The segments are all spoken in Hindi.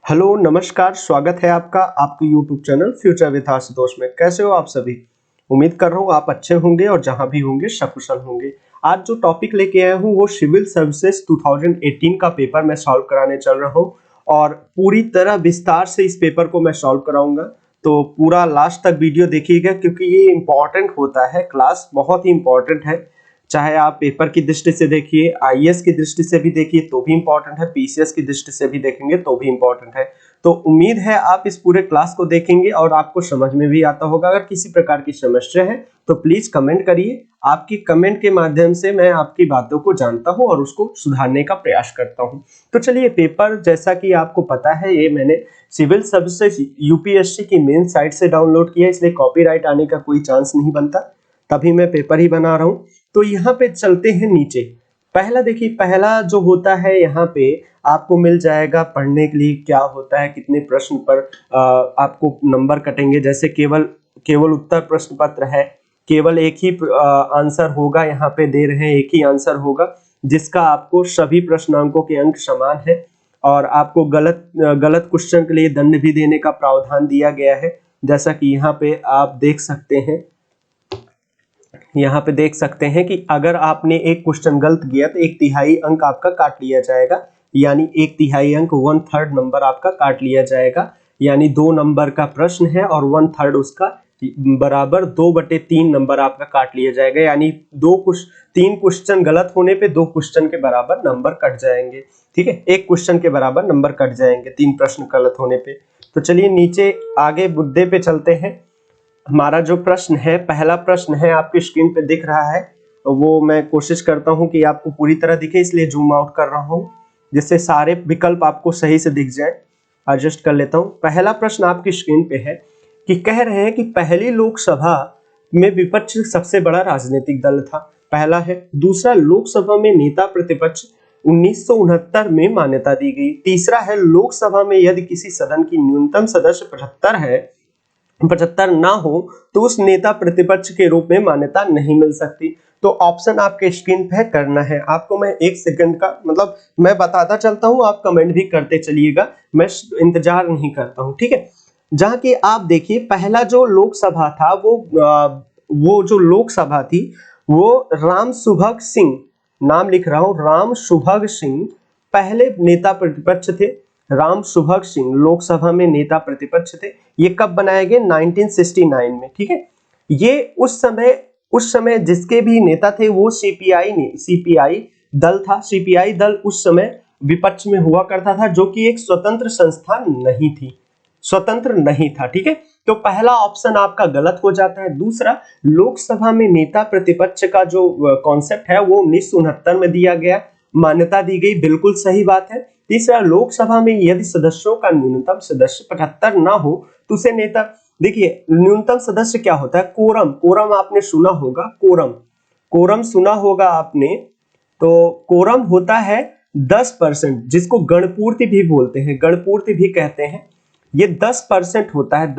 हेलो नमस्कार, स्वागत है आपका आपके YouTube channel future with Ashutosh में। कैसे हो आप सभी? उम्मीद कर रहा हूँ आप अच्छे होंगे और जहां भी होंगे सकुशल होंगे। आज जो टॉपिक लेके आया हूँ वो सिविल सर्विसेज 2018 का पेपर मैं सॉल्व कराने चल रहा हूँ और पूरी तरह विस्तार से इस पेपर को मैं सॉल्व कराऊंगा। तो पूरा लास्ट तक वीडियो देखिएगा क्योंकि ये इम्पोर्टेंट होता है, क्लास बहुत ही इम्पोर्टेंट है। चाहे आप पेपर की दृष्टि से देखिए, आईएएस की दृष्टि से भी देखिए तो भी इम्पोर्टेंट है, पीसीएस की दृष्टि से भी देखेंगे तो भी इम्पोर्टेंट है। तो उम्मीद है आप इस पूरे क्लास को देखेंगे और आपको समझ में भी आता होगा। अगर किसी प्रकार की समस्या है तो प्लीज कमेंट करिए। आपकी कमेंट के माध्यम से मैं आपकी बातों को जानता हूं और उसको सुधारने का प्रयास करता हूं। तो चलिए, पेपर जैसा कि आपको पता है ये मैंने सिविल सर्विसेज यूपीएससी की मेन साइट से डाउनलोड किया, इसलिए कॉपीराइट आने का कोई चांस नहीं बनता, तभी मैं पेपर ही बना रहा हूं। तो यहाँ पे चलते हैं नीचे। पहला देखिए, पहला जो होता है यहाँ पे आपको मिल जाएगा पढ़ने के लिए क्या होता है, कितने प्रश्न पर आपको नंबर कटेंगे। जैसे केवल उत्तर प्रश्न पत्र है, केवल एक ही आंसर होगा, यहाँ पे दे रहे हैं एक ही आंसर होगा जिसका आपको सभी प्रश्नांकों के अंक समान है और आपको गलत क्वेश्चन के लिए दंड भी देने का प्रावधान दिया गया है। जैसा कि यहाँ पे आप देख सकते हैं, यहाँ पे देख सकते हैं कि अगर आपने एक क्वेश्चन गलत किया तो 1/3 अंक आपका काट लिया जाएगा, यानी 1/3 अंक 1/3 नंबर आपका काट लिया जाएगा। यानी 2 नंबर का प्रश्न है और 1/3 उसका बराबर 2/3 नंबर आपका काट लिया जाएगा। यानी 3 क्वेश्चन गलत होने पे 2 क्वेश्चन के बराबर नंबर कट जाएंगे। ठीक है, एक क्वेश्चन के बराबर नंबर कट जाएंगे 3 प्रश्न गलत होने पे। तो चलिए नीचे आगे मुद्दे पे चलते हैं। हमारा जो प्रश्न है, पहला प्रश्न है, आपकी स्क्रीन पे दिख रहा है। वो मैं कोशिश करता हूं कि आपको पूरी तरह दिखे, इसलिए जूम आउट कर रहा हूं जिससे सारे विकल्प आपको सही से दिख जाए। एडजस्ट कर लेता हूं। पहला प्रश्न आपकी स्क्रीन पे है कि कह रहे हैं कि पहली लोकसभा में विपक्ष सबसे बड़ा राजनीतिक दल था, पहला है। दूसरा, लोकसभा में नेता प्रतिपक्ष 1969 में मान्यता दी गई। तीसरा है, लोकसभा में यदि किसी सदन की न्यूनतम सदस्य 75 ना हो तो उस नेता प्रतिपक्ष के रूप में मान्यता नहीं मिल सकती। तो ऑप्शन आपके स्क्रीन पे करना है। आपको मैं 1 सेकंड का मतलब मैं बताता चलता हूं, आप कमेंट भी करते चलिएगा, मैं इंतजार नहीं करता हूं। ठीक है, जहां की आप देखिए पहला जो लोकसभा था वो जो लोकसभा थी वो राम सुभग सिंह, नाम लिख रहा हूं, राम सुभग सिंह पहले नेता प्रतिपक्ष थे। राम सुभग सिंह लोकसभा में नेता प्रतिपक्ष थे। ये कब बनाए गए? 1969 में। ठीक है, ये उस समय जिसके भी नेता थे वो सीपीआई दल था। सीपीआई दल उस समय विपक्ष में हुआ करता था, जो कि एक स्वतंत्र संस्था नहीं थी, स्वतंत्र नहीं था। ठीक है, तो पहला ऑप्शन आपका गलत हो जाता है। दूसरा, लोकसभा में नेता प्रतिपक्ष का जो कॉन्सेप्ट है वो 1969 में दिया गया, मान्यता दी गई, बिल्कुल सही बात है। तीसरा, लोकसभा में यदि सदस्यों का न्यूनतम सदस्य 75 ना हो तो उसे नेता, देखिए न्यूनतम सदस्य क्या होता है? कोरम आपने सुना होगा, कोरम सुना होगा आपने। तो कोरम होता है 10%, जिसको गणपूर्ति भी बोलते हैं, गणपूर्ति भी कहते हैं। ये 10% होता है,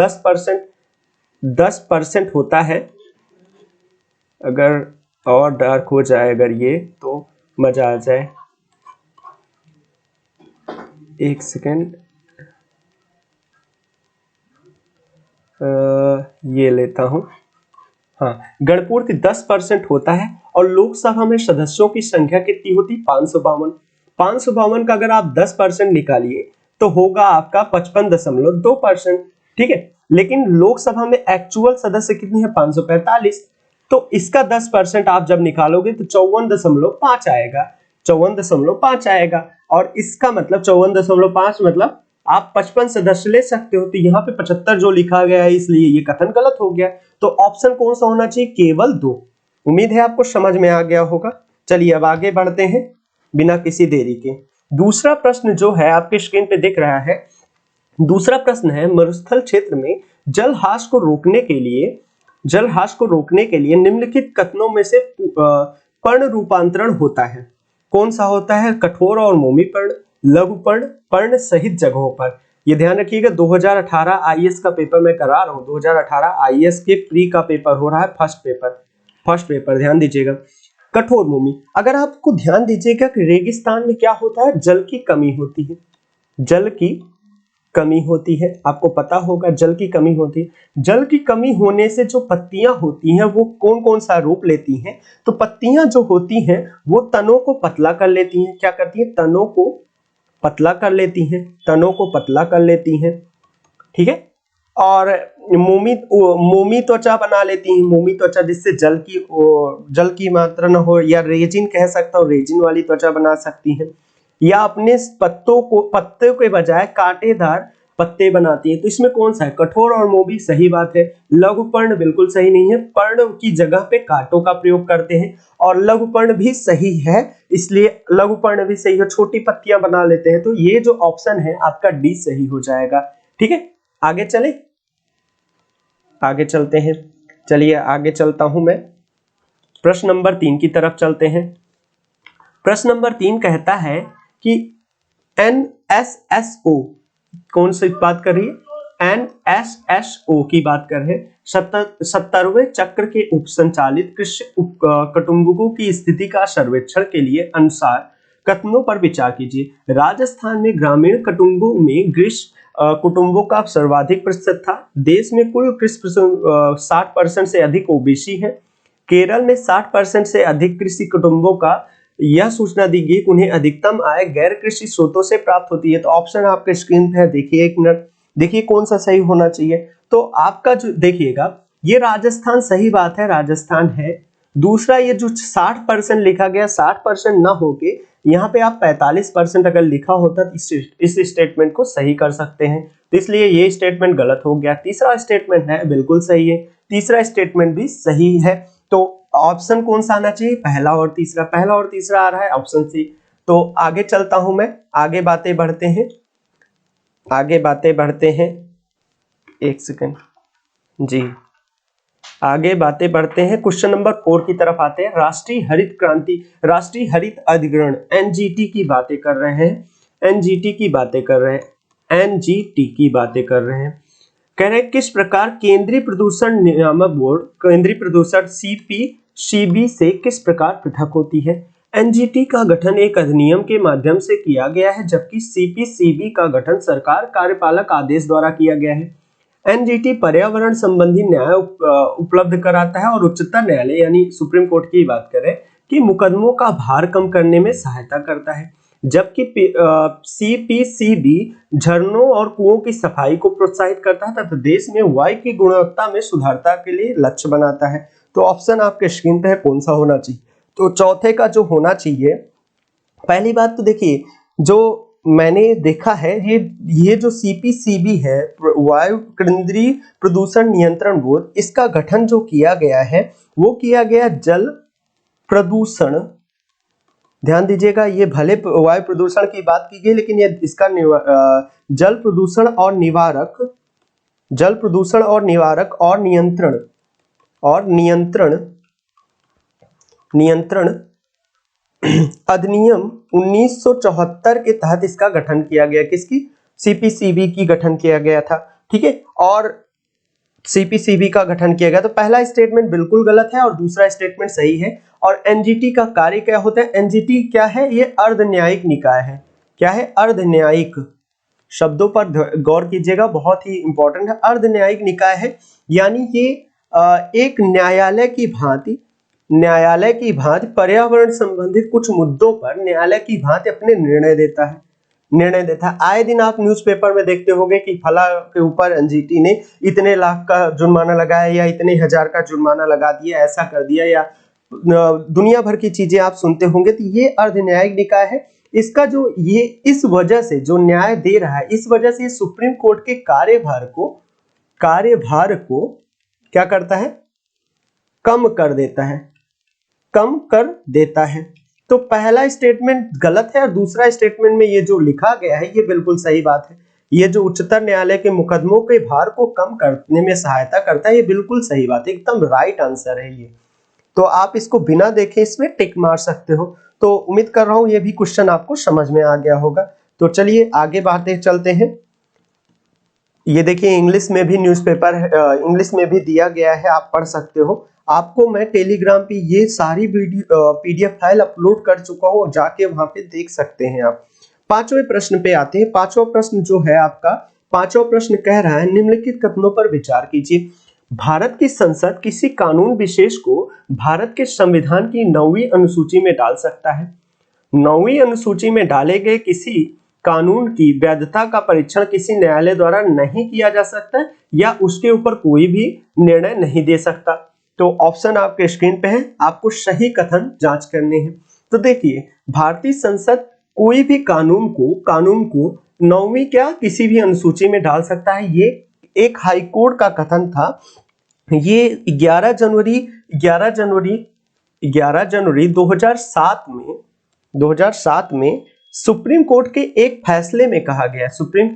10% होता है। अगर और डार्क हो जाए अगर ये तो मजा आ जाए। 1 सेकेंड, ये लेता हूं। हाँ, गणपूर्ति 10% होता है और लोकसभा में सदस्यों की संख्या कितनी होती? 552। 552 का अगर आप 10% निकालिए तो होगा आपका 55.2%। ठीक है, लेकिन लोकसभा में एक्चुअल सदस्य कितने हैं? 545। तो इसका 10% आप जब निकालोगे तो 54.5 आएगा, 54.5 आएगा। और इसका मतलब 54.5 मतलब आप 55 सदस्य ले सकते हो। तो यहाँ पे 75 जो लिखा गया है, इसलिए ये कथन गलत हो गया। तो ऑप्शन कौन सा होना चाहिए? केवल 2। उम्मीद है आपको समझ में आ गया होगा। चलिए अब आगे बढ़ते हैं बिना किसी देरी के। दूसरा प्रश्न जो है आपके स्क्रीन पे दिख रहा है, दूसरा प्रश्न है, मरुस्थल क्षेत्र में जलहास को रोकने के लिए निम्नलिखित कथनों में से पर्ण रूपांतरण होता है। कौन सा होता है? कठोर और मोमी पर्ण, लघु पर्ण, पर्ण सहित जगहों पर। ये ध्यान रखिएगा, 2018 आईएएस का पेपर मैं करा रहा हूं। 2018 आईएएस के प्री का पेपर हो रहा है, फर्स्ट पेपर ध्यान दीजिएगा। कठोर मोमी, अगर आपको ध्यान दीजिएगा कि रेगिस्तान में क्या होता है? जल की कमी होती है, जल की कमी होती है। आपको पता होगा जल की कमी होती है। जल की कमी होने से जो पत्तियां होती हैं वो कौन कौन सा रूप लेती हैं? तो पत्तियां जो होती हैं वो तनों को पतला कर लेती हैं। क्या करती हैं? तनों को पतला कर लेती हैं, तनों को पतला कर लेती हैं, ठीक है। और मोमी त्वचा बना लेती हैं, मोमी त्वचा, जिससे जल की मात्रा न हो, या रेजिन कह सकता हूँ, रेजिन वाली त्वचा बना सकती हैं, या अपने पत्तों के बजाय कांटेदार पत्ते बनाती है। तो इसमें कौन सा है? कठोर और मोमी सही बात है। लघु पर्ण बिल्कुल सही नहीं है, पर्ण की जगह पे कांटों का प्रयोग करते हैं। और लघु पर्ण भी सही है, इसलिए लघु पर्ण भी सही है, छोटी पत्तियां बना लेते हैं। तो ये जो ऑप्शन है आपका डी सही हो जाएगा, ठीक है। आगे चले, आगे चलते हैं। चलिए आगे चलता हूं मैं, प्रश्न नंबर 3 की तरफ चलते हैं। प्रश्न नंबर 3 कहता है कि NSSO कौन सी बात कर रही है? NSSO की बात कर रहे हैं। 70वें चक्र के उपसंचालित कृषि कुटुंबकों की स्थिति का सर्वेक्षण के लिए अनुसार कथनों पर विचार कीजिए। राजस्थान में ग्रामीण कुटुंबों में कृषि कुटुंबों का सर्वाधिक प्रतिशत था। देश में कुल कृषि 60% से अधिक ओबीसी है। केरल में 60% से अधिक कृषि कुटुंबों का यह सूचना दी गई कि उन्हें अधिकतम आय गैर कृषि स्रोतों से प्राप्त होती है। तो ऑप्शन आपके स्क्रीन पे है, देखिए एक मिनट, देखिए कौन सा सही होना चाहिए। तो आपका जो देखिएगा, ये राजस्थान सही बात है, राजस्थान है। दूसरा ये जो 60% लिखा गया, 60% ना होके यहाँ पे आप 45% अगर लिखा होता तो इस स्टेटमेंट को सही कर सकते हैं। तो इसलिए ये स्टेटमेंट गलत हो गया। तीसरा स्टेटमेंट है बिल्कुल सही है, तीसरा स्टेटमेंट भी सही है। तो ऑप्शन कौन सा आना चाहिए? पहला और तीसरा। पहला और तीसरा आ रहा है ऑप्शन सी। तो आगे चलता हूं मैं, आगे बातें बढ़ते हैं, आगे बातें बढ़ते हैं, एक सेकंड जी, आगे बातें बढ़ते हैं। क्वेश्चन नंबर 4 की तरफ आते हैं। राष्ट्रीय हरित क्रांति, राष्ट्रीय हरित अधिग्रहण एनजीटी की बातें कर रहे हैं, एनजीटी की बातें कर रहे हैं, एनजीटी की बातें कर रहे हैं। कह रहे हैं किस प्रकार केंद्रीय प्रदूषण नियामक बोर्ड, केंद्रीय प्रदूषण सीपीसीबी से किस प्रकार पृथक होती है? एनजीटी का गठन एक अधिनियम के माध्यम से किया गया है, जबकि सीपीसीबी का गठन सरकार कार्यपालक आदेश द्वारा किया गया है। एनजीटी पर्यावरण संबंधी न्याय उपलब्ध कराता है और उच्चतम न्यायालय यानी सुप्रीम कोर्ट की बात करें कि मुकदमों का भार कम करने में सहायता करता है, जबकि सीपीसीबी झरनों और कुओं की सफाई को प्रोत्साहित करता है तथा देश में वायु की गुणवत्ता में सुधारता के लिए लक्ष्य बनाता है। तो ऑप्शन आपके स्क्रीन पे है, कौन सा होना चाहिए? तो चौथे का जो होना चाहिए, पहली बात तो देखिए, जो मैंने देखा है, ये जो सीपीसीबी है, वायु केंद्रीय प्रदूषण नियंत्रण बोर्ड, इसका गठन जो किया गया है वो किया गया जल प्रदूषण, ध्यान दीजिएगा, ये भले वायु प्रदूषण की बात की गई लेकिन ये इसका जल प्रदूषण और निवारक, जल प्रदूषण और निवारक और नियंत्रण अधिनियम 1974 के तहत इसका गठन किया गया। किसकी? सीपीसीबी की गठन किया गया था, ठीक है। और सीपीसीबी का गठन किया गया। तो पहला स्टेटमेंट बिल्कुल गलत है और दूसरा स्टेटमेंट सही है। और एनजीटी का कार्य क्या होता है? एनजीटी क्या है? ये अर्ध न्यायिक निकाय है। क्या है? अर्ध न्यायिक। शब्दों पर गौर कीजिएगा, बहुत ही इंपॉर्टेंट है। अर्ध न्यायिक निकाय है, यानी ये एक न्यायालय की भांति पर्यावरण संबंधित कुछ मुद्दों पर न्यायालय की भांति अपने निर्णय देता है। आए दिन आप न्यूज़पेपर में देखते होंगे कि फला के ऊपर एनजीटी ने इतने लाख का जुर्माना लगाया या इतने हजार का जुर्माना लगा दिया, ऐसा कर दिया, या दुनिया भर की चीजें आप सुनते होंगे। तो ये अर्ध न्यायिक निकाय है। इसका जो ये इस वजह से जो न्याय दे रहा है, इस वजह से सुप्रीम कोर्ट के कार्यभार को क्या करता है? कम कर देता है। तो पहला स्टेटमेंट गलत है और दूसरा स्टेटमेंट में ये जो लिखा गया है ये बिल्कुल सही बात है। ये जो उच्चतम न्यायालय के मुकदमों के भार को कम करने में सहायता करता है, ये बिल्कुल सही बात है, एकदम राइट आंसर है ये। तो आप इसको बिना देखे इसमें टिक मार सकते हो। तो उम्मीद कर रहा हूं ये भी क्वेश्चन आपको समझ में आ गया होगा। तो चलिए आगे बातें चलते हैं। ये देखिए इंग्लिश में भी न्यूज़पेपर इंग्लिश में भी दिया गया है, आप पढ़ सकते हो। आपको मैं टेलीग्राम पे ये सारी वीडियो पीडीएफ फाइल अपलोड कर चुका हूँ, जाके वहां पे देख सकते हैं आप। पांचवें प्रश्न पे आते हैं। पांचवा प्रश्न जो है आपका, पांचवा प्रश्न कह रहा है निम्नलिखित कथनों पर विचार कीजिए। भारत की संसद किसी कानून विशेष को भारत के संविधान की 9वीं अनुसूची में डाल सकता है। 9वीं अनुसूची में डाले गए किसी कानून की वैधता का परीक्षण किसी न्यायालय द्वारा नहीं किया जा सकता या उसके ऊपर कोई भी निर्णय नहीं दे सकता। तो ऑप्शन आपके स्क्रीन पे है, आपको सही कथन जांच करने हैं। तो देखिए, भारतीय संसद कोई भी कानून को 9वीं क्या किसी भी अनुसूची में डाल सकता है। ये एक हाई कोर्ट का कथन था। ये 11 जनवरी 2007 में सुप्रीम कोर्ट के एक फैसले में कहा गया। सुप्रीम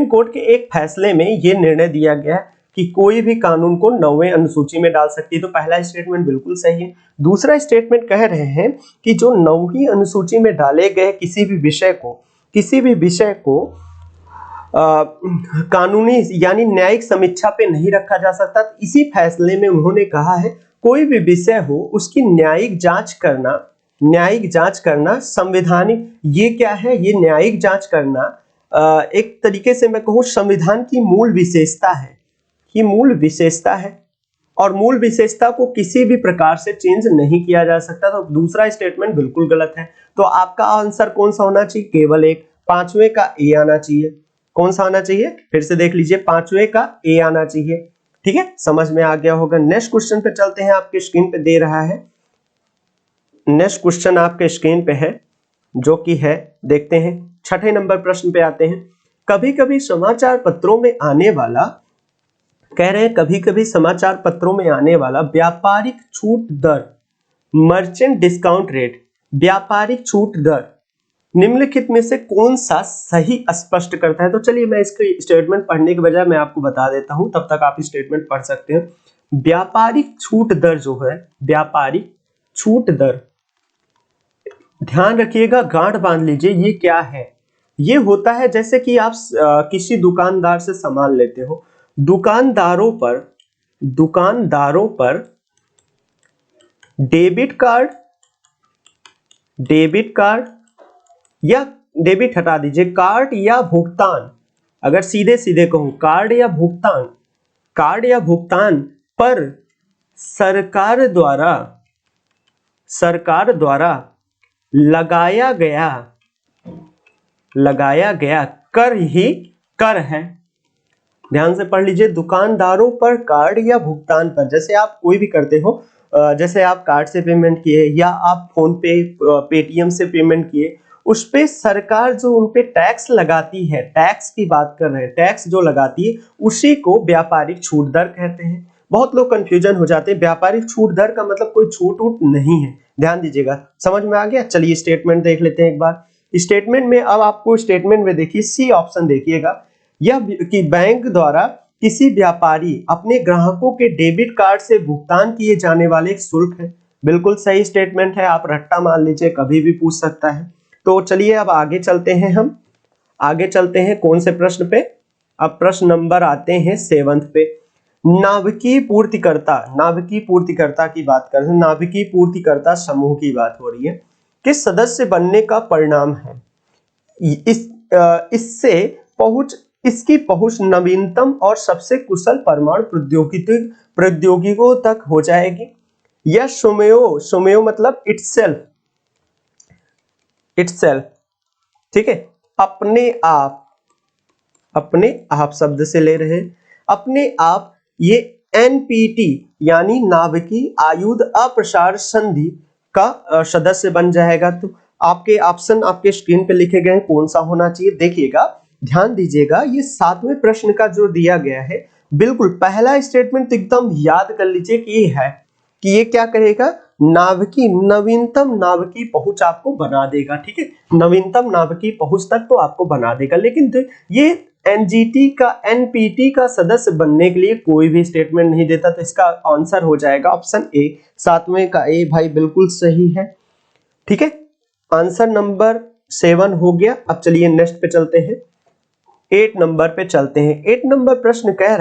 कोर्ट के एक फैसले में ये निर्णय दिया गया कि कोई भी कानून को 9वें अनुसूची में डाल सकती है। तो पहला स्टेटमेंट बिल्कुल सही है। दूसरा स्टेटमेंट कह रहे हैं कि जो 9वीं अनुसूची में डाले गए किसी भी विषय को कानूनी यानी न्यायिक समीक्षा पे नहीं रखा जा सकता। इसी फैसले में उन्होंने कहा है कोई भी विषय हो उसकी न्यायिक जांच करना संवैधानिक, ये क्या है, ये न्यायिक जांच करना एक तरीके से मैं कहूँ संविधान की मूल विशेषता है और मूल विशेषता को किसी भी प्रकार से चेंज नहीं किया जा सकता। तो दूसरा स्टेटमेंट बिल्कुल गलत है। तो आपका आंसर कौन सा होना चाहिए? केवल एक, पांचवे का ए आना चाहिए। कौन सा आना चाहिए? फिर से देख लीजिए, पांचवे का ए आना चाहिए। ठीक है, समझ में आ गया होगा। नेक्स्ट क्वेश्चन पे चलते हैं, आपके स्क्रीन पे दे रहा है। नेक्स्ट क्वेश्चन आपके स्क्रीन पे है जो कि है, देखते हैं, छठे नंबर प्रश्न पे आते हैं। कभी कभी समाचार पत्रों में आने वाला, कह रहे हैं कभी कभी समाचार पत्रों में आने वाला व्यापारिक छूट दर, मर्चेंट डिस्काउंट रेट, व्यापारिक छूट दर निम्नलिखित में से कौन सा सही स्पष्ट करता है? तो चलिए मैं इसके स्टेटमेंट पढ़ने के बजाय मैं आपको बता देता हूं, तब तक आप स्टेटमेंट पढ़ सकते हैं। व्यापारिक छूट दर जो है, व्यापारिक छूट दर, ध्यान रखिएगा, गांठ बांध लीजिए, ये क्या है? ये होता है जैसे कि आप किसी दुकानदार से सामान लेते हो, दुकानदारों पर डेबिट कार्ड या डेबिट हटा दीजिए, कार्ड या भुगतान, अगर सीधे सीधे कहूं कार्ड या भुगतान पर सरकार द्वारा लगाया गया कर ही कर है। ध्यान से पढ़ लीजिए, दुकानदारों पर कार्ड या भुगतान पर, जैसे आप कोई भी करते हो, जैसे आप कार्ड से पेमेंट किए या आप फोन पे पेटीएम से पेमेंट किए, उस पे सरकार जो उन पे टैक्स लगाती है, टैक्स की बात कर रहे हैं, टैक्स जो लगाती है उसी को व्यापारिक छूट दर कहते हैं। बहुत लोग कंफ्यूजन हो जाते हैं, व्यापारिक छूट दर का मतलब कोई छूट वूट नहीं है। ध्यान दीजिएगा, समझ में आ गया? चलिए स्टेटमेंट देख लेते हैं एक बार। स्टेटमेंट में अब आपको स्टेटमेंट में देखिए, सी ऑप्शन देखिएगा, यह कि बैंक द्वारा किसी व्यापारी अपने ग्राहकों के डेबिट कार्ड से भुगतान किए जाने वाले एक शुल्क है। बिल्कुल सही स्टेटमेंट है, आप रट्टा मान लीजिए, कभी भी पूछ सकता है। तो चलिए अब आगे चलते हैं, हम आगे चलते हैं कौन से प्रश्न पे? अब प्रश्न नंबर आते हैं 7th पे। नाभिकीय पूर्तिकर्ता की बात कर रहे हैं, नाभिकीय पूर्तिकर्ता समूह की बात हो रही है। किस सदस्य बनने का परिणाम है इसकी पहुंच नवीनतम और सबसे कुशल परमाणु प्रौद्योगिकियों तक हो जाएगी। यह सुमेयो मतलब इटसेल्फ, ठीक है, अपने आप शब्द से ले रहे, अपने आप ये एनपीटी यानी नाभिकीय आयुध अप्रसार संधि का सदस्य बन जाएगा। तो आपके ऑप्शन आपके स्क्रीन पे लिखे गए हैं, कौन सा होना चाहिए? देखिएगा, ध्यान दीजिएगा, ये 7वें प्रश्न का जो दिया गया है, बिल्कुल पहला स्टेटमेंट तो एकदम याद कर लीजिए कि ये है कि ये क्या करेगा, नवीनतम नाभिकीय पहुंच आपको बना देगा। ठीक है, नवीनतम नाभिकीय पहुंच तक तो आपको बना देगा। लेकिन ये एनपीटी का सदस्य बनने के लिए कोई भी स्टेटमेंट नहीं देता। तो इसका आंसर हो जाएगा ऑप्शन ए, 7वें का ए भाई बिल्कुल सही है। ठीक है, आंसर नंबर 7 हो गया। अब चलिए नेक्स्ट पे चलते हैं, 8 नंबर पे चलते हैं। 8 नंबर प्रश्न कह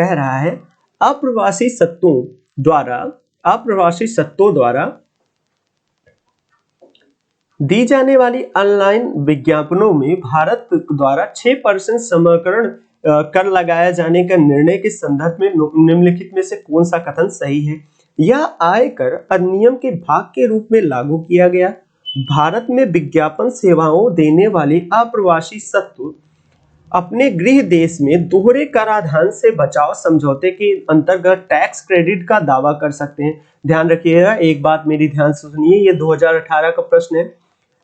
रहा है अप्रवासी सत्तों द्वारा दी जाने वाली ऑनलाइन विज्ञापनों में भारत द्वारा 6% समकरण कर लगाया जाने का निर्णय के संदर्भ में निम्नलिखित में से कौन सा कथन सही है? यह आयकर अधिनियम के भाग के रूप में लागू किया गया। भारत में विज्ञापन सेवाओं देने वाले अप्रवासी सत्व अपने गृह देश में दोहरे कराधान से बचाव समझौते के अंतर्गत टैक्स क्रेडिट का दावा कर सकते हैं। ध्यान रखिएगा, एक बात मेरी ध्यान से सुनिए, ये 2018 का प्रश्न है,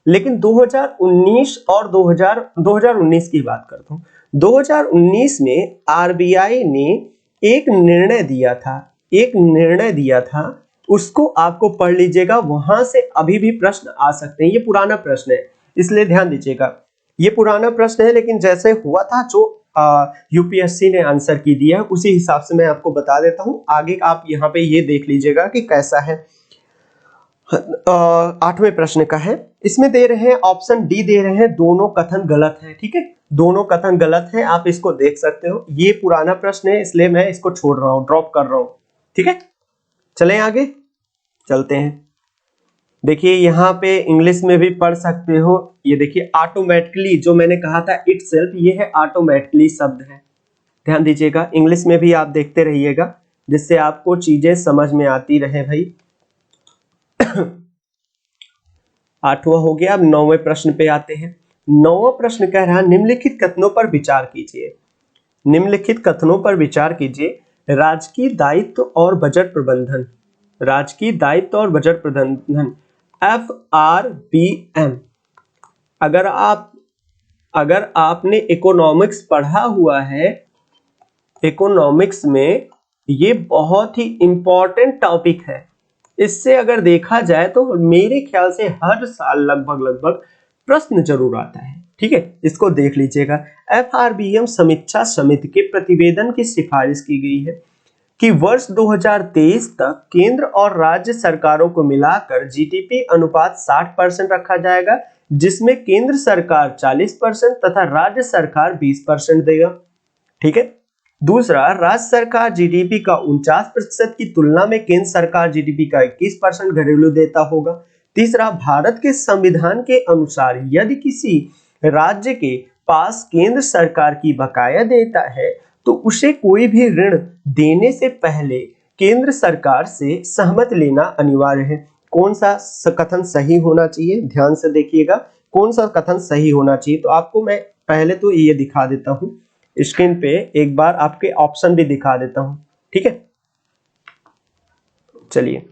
लेकिन 2019 और 2019 की बात करता हूँ। 2019 में आरबीआई ने एक निर्णय दिया था, उसको आपको पढ़ लीजिएगा, वहां से अभी भी प्रश्न आ सकते हैं। ये पुराना प्रश्न है, इसलिए ध्यान दीजिएगा, ये पुराना प्रश्न है, लेकिन जैसे हुआ था जो यूपीएससी ने आंसर की दिया है उसी हिसाब से मैं आपको बता देता हूँ। आगे आप यहाँ पे ये देख लीजिएगा कि कैसा है। 8वें प्रश्न का है, इसमें दे रहे हैं ऑप्शन डी दे रहे हैं, दोनों कथन गलत है। ठीक है, दोनों कथन गलत है, आप इसको देख सकते हो। ये पुराना प्रश्न है, इसलिए मैं इसको छोड़ रहा हूँ, ड्रॉप कर रहा हूँ। ठीक है, चलें आगे चलते हैं। देखिए यहाँ पे इंग्लिश में भी पढ़ सकते हो, ये देखिए ऑटोमेटिकली, जो मैंने कहा था इटसेल्फ, ये है ऑटोमेटिकली शब्द है। ध्यान दीजिएगा, इंग्लिश में भी आप देखते रहिएगा जिससे आपको चीजें समझ में आती रहे भाई। 8वां हो गया। अब 9वें प्रश्न पे आते हैं। 9वां प्रश्न कह रहा है, निम्नलिखित कथनों पर विचार कीजिए। निम्नलिखित कथनों पर विचार कीजिए। राजकीय दायित्व और बजट प्रबंधन, राजकीय दायित्व और बजट प्रबंधन FRBM। अगर आपने इकोनॉमिक्स पढ़ा हुआ है, इकोनॉमिक्स में ये बहुत ही इंपॉर्टेंट टॉपिक है। इससे अगर देखा जाए तो मेरे ख्याल से हर साल लगभग प्रश्न जरूर आता है। ठीक है, इसको देख लीजिएगा। FRBM समीक्षा समिति के प्रतिवेदन की सिफारिश की गई है कि वर्ष 2023 तक केंद्र और राज्य सरकारों को मिलाकर जीडीपी अनुपात 60% रखा जाएगा, जिसमें केंद्र सरकार 40% तथा राज्य सरकार 20% देगा। ठीक है, दूसरा, राज्य सरकार जीडीपी का 49% की तुलना में केंद्र सरकार जीडीपी का 21% घरेलू देता होगा। तीसरा, भारत के संविधान के अनुसार यदि किसी राज्य के पास केंद्र सरकार की बकाया देता है तो उसे कोई भी ऋण देने से पहले केंद्र सरकार से सहमति लेना अनिवार्य है। कौन सा कथन सही होना चाहिए? ध्यान से देखिएगा, कौन सा कथन सही होना चाहिए। तो आपको मैं पहले तो ये दिखा देता हूं स्क्रीन पे, एक बार आपके ऑप्शन भी दिखा देता हूं। ठीक है, चलिए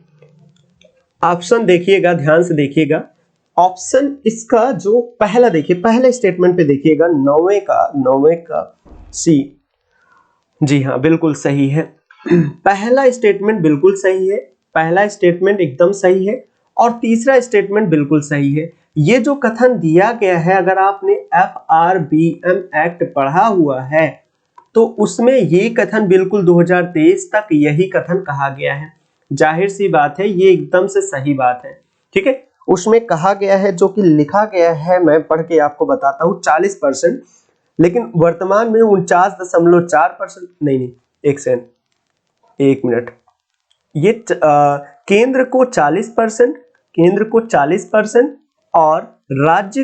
ऑप्शन देखिएगा, ध्यान से देखिएगा। ऑप्शन इसका जो पहला देखिए, पहले स्टेटमेंट पे देखिएगा, 9वें का सी। जी हाँ, बिल्कुल सही है। पहला स्टेटमेंट बिल्कुल सही है, पहला स्टेटमेंट एकदम सही है, और तीसरा स्टेटमेंट बिल्कुल सही है। ये जो कथन दिया गया है, अगर आपने FRBM एक्ट पढ़ा हुआ है तो उसमें ये कथन बिल्कुल 2023 तक यही कथन कहा गया है। जाहिर सी बात है, ये एकदम से सही बात है। ठीक है, उसमें कहा गया है, जो कि लिखा गया है, मैं पढ़ के आपको बताता हूँ, 40%, लेकिन वर्तमान में 49.4%, नहीं, एक सेकंड, एक मिनट, ये केंद्र को 40% और राज्य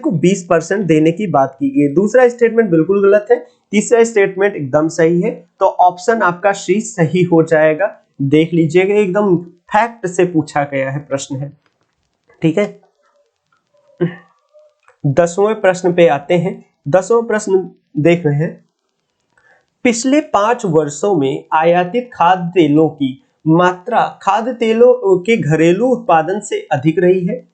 को 20% देने की बात की गई। दूसरा स्टेटमेंट बिल्कुल गलत है, तीसरा स्टेटमेंट एकदम सही है। तो ऑप्शन आपका सी सही हो जाएगा। देख लीजिएगा, एकदम फैक्ट से पूछा गया है प्रश्न है। ठीक है, 10वें प्रश्न पे आते हैं। 10वां प्रश्न देख रहे हैं, पिछले 5 वर्षों में आयातित खाद्य तेलों की मात्रा खाद्य तेलों के घरेलू उत्पादन से अधिक रही है।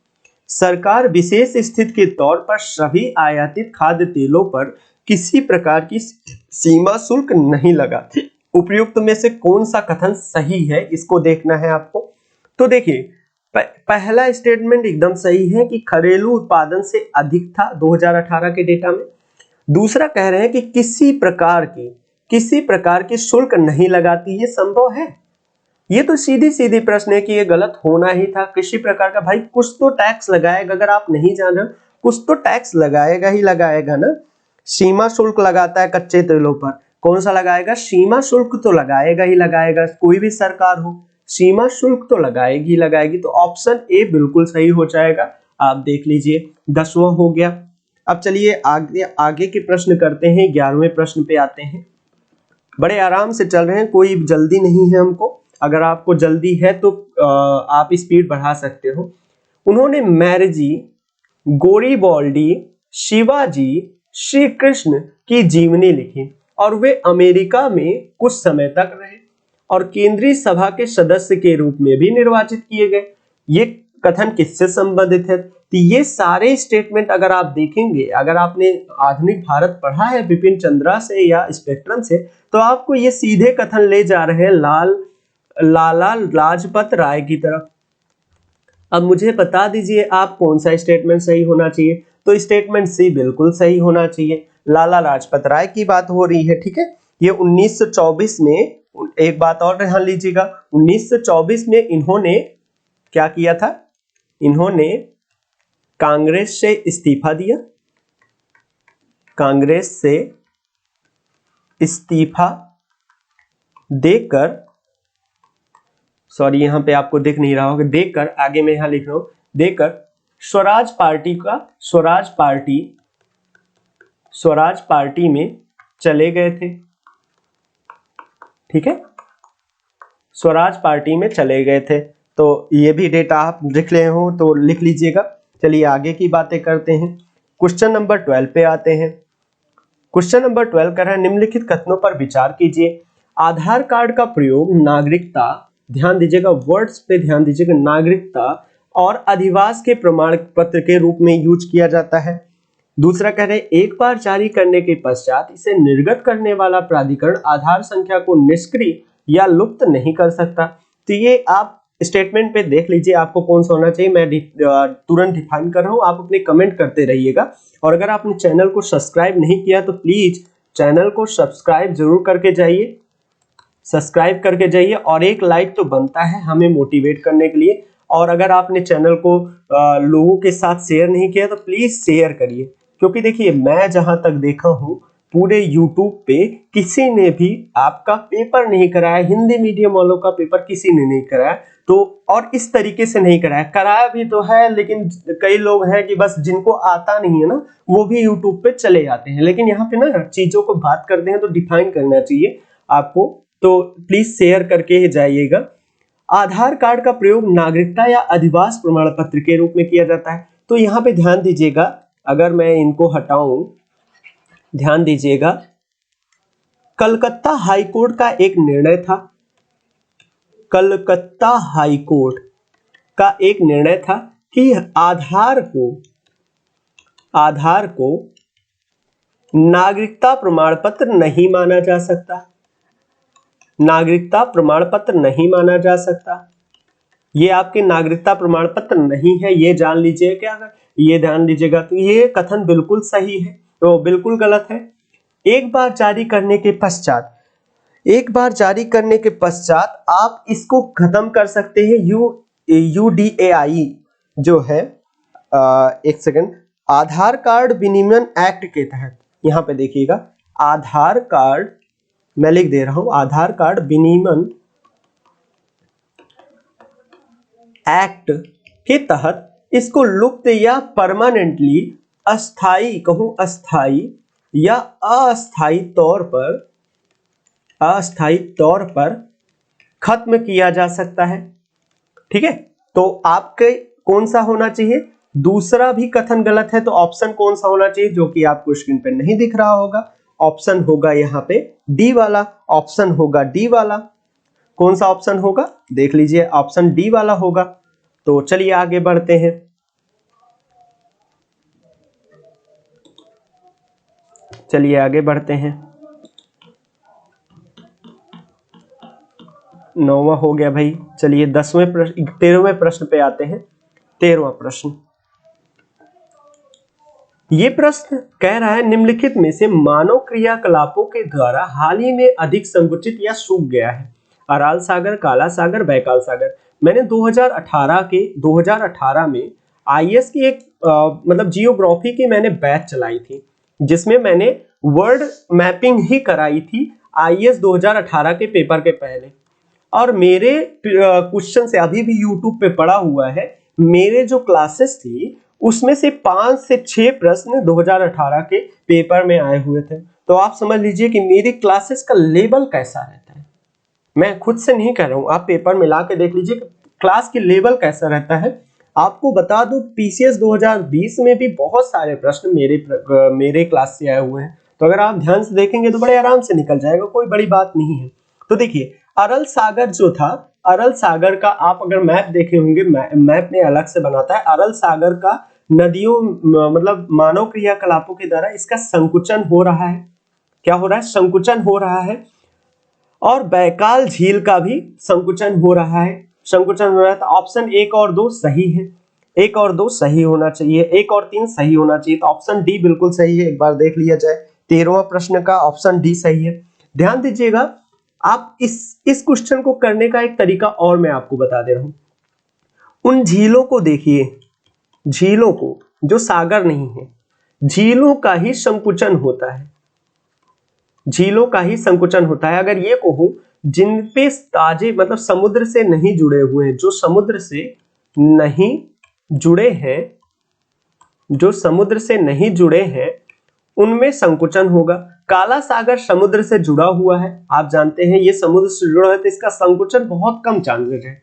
सरकार विशेष स्थिति के तौर पर सभी आयातित खाद्य तेलों पर किसी प्रकार की सीमा शुल्क नहीं लगाती। उपयुक्त में से कौन सा कथन सही है, इसको देखना है आपको। तो देखिए, पहला स्टेटमेंट एकदम सही है कि घरेलू उत्पादन से अधिक था 2018 के डेटा में। दूसरा कह रहे हैं कि किसी प्रकार की शुल्क नहीं लगाती, ये संभव है? ये तो सीधी सीधी प्रश्न है कि ये गलत होना ही था। किसी प्रकार का, भाई कुछ तो टैक्स लगाएगा, अगर आप नहीं जान रहे कुछ तो टैक्स लगाएगा ही लगाएगा ना। सीमा शुल्क लगाता है कच्चे तेलों पर, कौन सा लगाएगा? सीमा शुल्क तो लगाएगा ही लगाएगा, कोई भी सरकार हो, सीमा शुल्क तो लगाएगी लगाएगी, तो ऑप्शन ए बिल्कुल सही हो जाएगा। आप देख लीजिए 10वां हो गया। अब चलिए आगे आगे के प्रश्न करते हैं। 11वें प्रश्न पे आते हैं। बड़े आराम से चल रहे हैं, कोई जल्दी नहीं है हमको। अगर आपको जल्दी है तो आप स्पीड बढ़ा सकते हो। उन्होंने मैरजी, गोरीबॉल्डी, शिवाजी, श्री कृष्ण की जीवनी लिखी और वे अमेरिका में कुछ समय तक रहे और केंद्रीय सभा के सदस्य के रूप में भी निर्वाचित किए गए। ये कथन किससे संबंधित है? तो ये सारे स्टेटमेंट अगर आप देखेंगे, अगर आपने आधुनिक भारत पढ़ा है बिपिन चंद्रा से या स्पेक्ट्रम से, तो आपको ये सीधे कथन ले जा रहे हैं लाला लाजपत राय की तरफ। अब मुझे बता दीजिए आप कौन सा स्टेटमेंट सही होना चाहिए? तो स्टेटमेंट सी बिल्कुल सही होना चाहिए। लाला लाजपत राय की बात हो रही है, ठीक है। ये 1924 में, एक बात और ध्यान लीजिएगा, 1924 में इन्होंने क्या किया था? इन्होंने कांग्रेस से इस्तीफा दिया। कांग्रेस से इस्तीफा देकर, सॉरी यहां पे आपको दिख नहीं रहा होगा, देकर, आगे मैं यहां लिख रहा हूं, देकर स्वराज पार्टी में चले गए थे। ठीक है, स्वराज पार्टी में चले गए थे। तो ये भी डेटा आप लिख रहे हो तो लिख लीजिएगा। चलिए आगे की बातें करते हैं। क्वेश्चन नंबर 12 पे आते हैं। क्वेश्चन नंबर 12 कर रहा है, निम्नलिखित कथनों पर विचार कीजिए। आधार कार्ड का प्रयोग नागरिकता, ध्यान दीजिएगा वर्ड्स पे ध्यान दीजिएगा, नागरिकता और अधिवास के प्रमाण पत्र के रूप में यूज किया जाता है। दूसरा कह रहे, एक बार जारी करने के पश्चात इसे निर्गत करने वाला प्राधिकरण आधार संख्या को निष्क्रिय या लुप्त नहीं कर सकता। तो ये आप स्टेटमेंट पे देख लीजिए आपको कौन सा होना चाहिए। मैं तुरंत डिफाइन कर रहा हूँ, आप अपने कमेंट करते रहिएगा। और अगर आपने चैनल को सब्सक्राइब नहीं किया तो प्लीज चैनल को सब्सक्राइब जरूर करके जाइए, सब्सक्राइब करके जाइए। और एक लाइक तो बनता है हमें मोटिवेट करने के लिए। और अगर आपने चैनल को लोगों के साथ शेयर नहीं किया तो प्लीज शेयर करिए, क्योंकि देखिए मैं जहां तक देखा हूं पूरे YouTube पे किसी ने भी आपका पेपर नहीं कराया, हिंदी मीडियम वालों का पेपर किसी ने नहीं कराया। तो और इस तरीके से नहीं कराया, कराया भी तो है, लेकिन कई लोग हैं कि बस जिनको आता नहीं है ना वो भी YouTube पे चले जाते हैं। लेकिन यहाँ पे ना चीजों को बात करते हैं तो डिफाइन करना चाहिए आपको, तो प्लीज शेयर करके ही जाइएगा। आधार कार्ड का प्रयोग नागरिकता या अधिवास प्रमाण पत्र के रूप में किया जाता है। तो यहाँ पे ध्यान दीजिएगा, अगर मैं इनको हटाऊं, ध्यान दीजिएगा, कलकत्ता हाईकोर्ट का एक निर्णय था, कलकत्ता हाईकोर्ट का एक निर्णय था कि आधार को नागरिकता प्रमाण पत्र नहीं माना जा सकता, नागरिकता प्रमाण पत्र नहीं माना जा सकता। ये आपके नागरिकता प्रमाण पत्र नहीं है, ये जान लीजिए, क्या ये ध्यान दीजिएगा। तो ये कथन बिल्कुल सही है, तो बिल्कुल गलत है। एक बार जारी करने के पश्चात आप इसको खत्म कर सकते हैं। UDAI जो है, एक सेकंड, आधार कार्ड विनिमय एक्ट के तहत, यहां पे देखिएगा, आधार कार्ड, मैं लिख दे रहा हूं, आधार कार्ड विनिमय एक्ट के तहत इसको लुप्त या परमानेंटली, अस्थाई कहूं, अस्थाई या अस्थाई तौर पर खत्म किया जा सकता है। ठीक है, तो आपके कौन सा होना चाहिए? दूसरा भी कथन गलत है, तो ऑप्शन कौन सा होना चाहिए, जो कि आपको स्क्रीन पे नहीं दिख रहा होगा। ऑप्शन होगा यहाँ पे डी वाला, ऑप्शन होगा डी वाला। कौन सा ऑप्शन होगा देख लीजिए, ऑप्शन डी वाला होगा। तो चलिए आगे बढ़ते हैं। चलिए आगे बढ़ते हैं। 9वां हो गया भाई। चलिए 13वें प्रश्न पे आते हैं। 13वां प्रश्न, ये प्रश्न कह रहा है, निम्नलिखित में से मानव क्रियाकलापों के द्वारा हाल ही में अधिक संकुचित या सूख गया है? अराल सागर, काला सागर, बैकाल सागर। मैंने 2018 में आईएएस की एक मतलब जियोग्राफी की मैंने बैच चलाई थी, जिसमें मैंने वर्ल्ड मैपिंग ही कराई थी आईएएस 2018 के पेपर के पहले। और मेरे क्वेश्चन से अभी भी यूट्यूब पे पड़ा हुआ है, मेरे जो क्लासेस थी उसमें से 5 से 6 प्रश्न 2018 के पेपर में आए हुए थे। तो आप समझ लीजिए कि मेरी क्लासेस का लेवल कैसा रहता है। मैं खुद से नहीं कह रहा हूं, आप पेपर मिला के देख लीजिए क्लास की लेवल कैसा रहता है। आपको बता दूं पीसीएस 2020 में भी बहुत सारे प्रश्न मेरे क्लास से आए हुए हैं। तो अगर आप ध्यान से देखेंगे तो बड़े आराम से निकल जाएगा, कोई बड़ी बात नहीं है। तो देखिए अरल सागर जो था, अरल सागर का आप अगर मैप देखे होंगे, मैप में अलग से बनाता है। अरल सागर का नदियों मतलब मानव क्रियाकलापों के द्वारा इसका संकुचन हो रहा है। क्या हो रहा है? संकुचन हो रहा है। और बैकाल झील का भी संकुचन हो रहा है। संकुचन हो रहा है। तो ऑप्शन 1 और 2 सही है। 1 और 2 सही होना चाहिए, 1 और 3 सही होना चाहिए। तो ऑप्शन डी बिल्कुल सही है। एक बार देख लिया जाए 13वां प्रश्न का ऑप्शन डी सही है। ध्यान दीजिएगा, आप इस क्वेश्चन को करने का एक तरीका और मैं आपको बता दे रहा हूं। उन झीलों को देखिए, झीलों को, जो सागर नहीं है, झीलों का ही संकुचन होता है। झीलों का ही संकुचन होता है। अगर ये कहूं जिन पे ताजे मतलब समुद्र से नहीं जुड़े हुए हैं, जो समुद्र से नहीं जुड़े हैं, जो समुद्र से नहीं जुड़े हैं उनमें संकुचन होगा। काला सागर समुद्र से जुड़ा हुआ है, आप जानते हैं ये समुद्र से जुड़ा है, तो इसका संकुचन बहुत कम चांसेस है।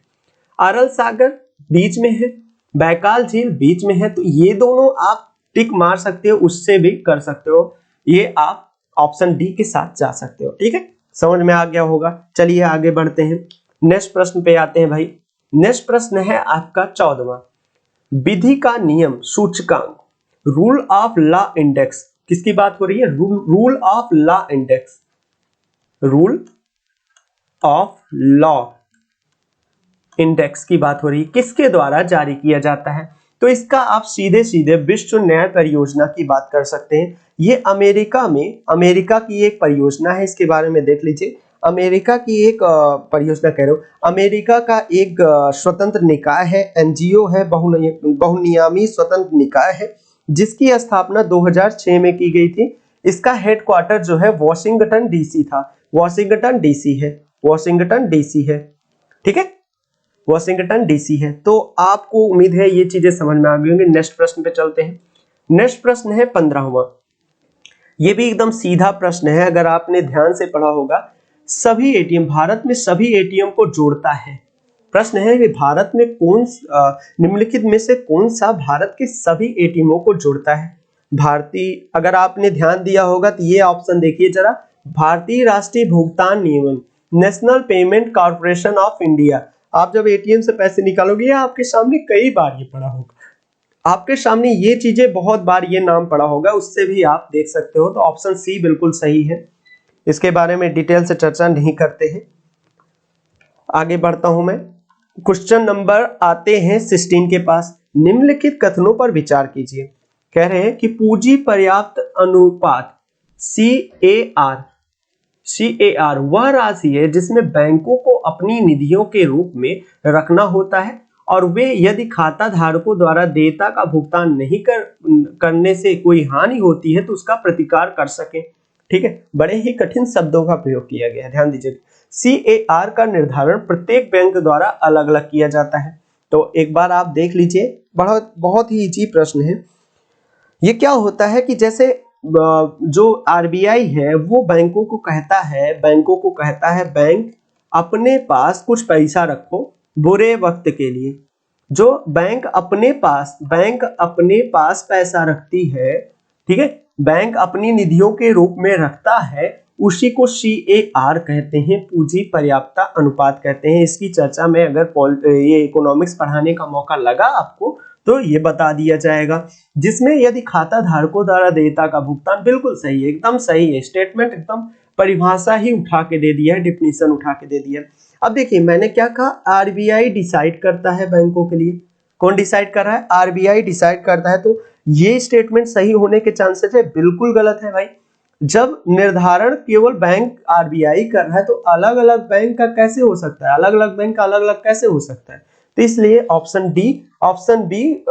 अरल सागर बीच में है, बैकाल झील बीच में है। तो ये दोनों आप टिक मार सकते हो, उससे भी कर सकते हो। ये आप ऑप्शन डी के साथ जा सकते हो। ठीक है, समझ में आ गया होगा। चलिए आगे बढ़ते हैं, नेक्स्ट प्रश्न पे आते हैं भाई। नेक्स्ट प्रश्न है आपका 14वां। विधि का नियम सूचकांक, रूल ऑफ लॉ इंडेक्स, किसकी बात हो रही है? Rule of law index, rule of law index की बात हो रही है, किसके द्वारा जारी किया जाता है? तो इसका आप सीधे सीधे विश्व न्याय परियोजना की बात कर सकते हैं। ये अमेरिका की एक परियोजना है, इसके बारे में देख लीजिए। अमेरिका की एक परियोजना कह रहा हूं, अमेरिका का एक स्वतंत्र निकाय है, एनजीओ है, बहुनियामी स्वतंत्र निकाय है, जिसकी स्थापना 2006 में की गई थी। इसका हेडक्वार्टर जो है वॉशिंगटन डीसी था। वॉशिंगटन डीसी है, वॉशिंगटन डीसी है। ठीक है, वॉशिंगटन डीसी है। तो आपको उम्मीद है ये चीजें समझ में आ गई होंगी। नेक्स्ट प्रश्न पे चलते हैं। नेक्स्ट प्रश्न है 15वां। ये भी एकदम सीधा प्रश्न है, अगर आपने ध्यान से पढ़ा होगा। सभी एटीएम, भारत में सभी एटीएम को जोड़ता है। प्रश्न है कि भारत में निम्नलिखित में से कौन सा भारत के सभी एटीएमओ को जोड़ता है? भारतीय, अगर आपने ध्यान दिया होगा तो ये ऑप्शन देखिए जरा, भारतीय राष्ट्रीय भुगतान निगम, national payment corporation of India. आप जब एटीएम से पैसे निकालोगे, आपके सामने कई बार ये पड़ा होगा, आपके सामने ये चीजें बहुत बार ये नाम पड़ा होगा, उससे भी आप देख सकते हो। तो ऑप्शन सी बिल्कुल सही है। इसके बारे में डिटेल से चर्चा नहीं करते हैं, आगे बढ़ता हूं मैं। क्वेश्चन नंबर आते हैं 16 के पास। निम्नलिखित कथनों पर विचार कीजिए। कह रहे हैं कि पूंजी पर्याप्त अनुपात CAR वह राशि है जिसमें बैंकों को अपनी निधियों के रूप में रखना होता है और वे यदि खाता धारकों द्वारा देयता का भुगतान नहीं करने से कोई हानि होती है तो उसका प्रतिकार कर सके। ठीक है, बड़े ही कठिन शब्दों का प्रयोग किया गया है, ध्यान दीजिए। CAR का निर्धारण प्रत्येक बैंक द्वारा अलग अलग किया जाता है। तो एक बार आप देख लीजिए, बहुत बहुत ही इजी प्रश्न है। ये क्या होता है कि जैसे जो आरबीआई है वो बैंकों को कहता है बैंक अपने पास कुछ पैसा रखो बुरे वक्त के लिए। जो बैंक अपने पास पैसा रखती है, ठीक है, बैंक अपनी निधियों के रूप में रखता है, उसी को CAR कहते हैं, पूंजी पर्याप्तता अनुपात कहते हैं। इसकी चर्चा में अगर ये इकोनॉमिक्स पढ़ाने का मौका लगा आपको तो ये बता दिया जाएगा। जिसमें यदि खाता धारकों द्वारा देयता का भुगतान, बिल्कुल सही है, एकदम सही है स्टेटमेंट, एकदम परिभाषा ही उठा के दे दिया है, डिफिनीशन उठा के दे दिया है। अब देखिए मैंने क्या कहा, आरबीआई डिसाइड करता है बैंकों के लिए। कौन डिसाइड कर रहा है? आरबीआई डिसाइड करता है। तो ये स्टेटमेंट सही होने के चांसेस है? बिल्कुल गलत है भाई। जब निर्धारण केवल बैंक आरबीआई कर रहा है तो अलग अलग बैंक का कैसे हो सकता है? अलग अलग बैंक का अलग अलग कैसे हो सकता है? तो इसलिए ऑप्शन बी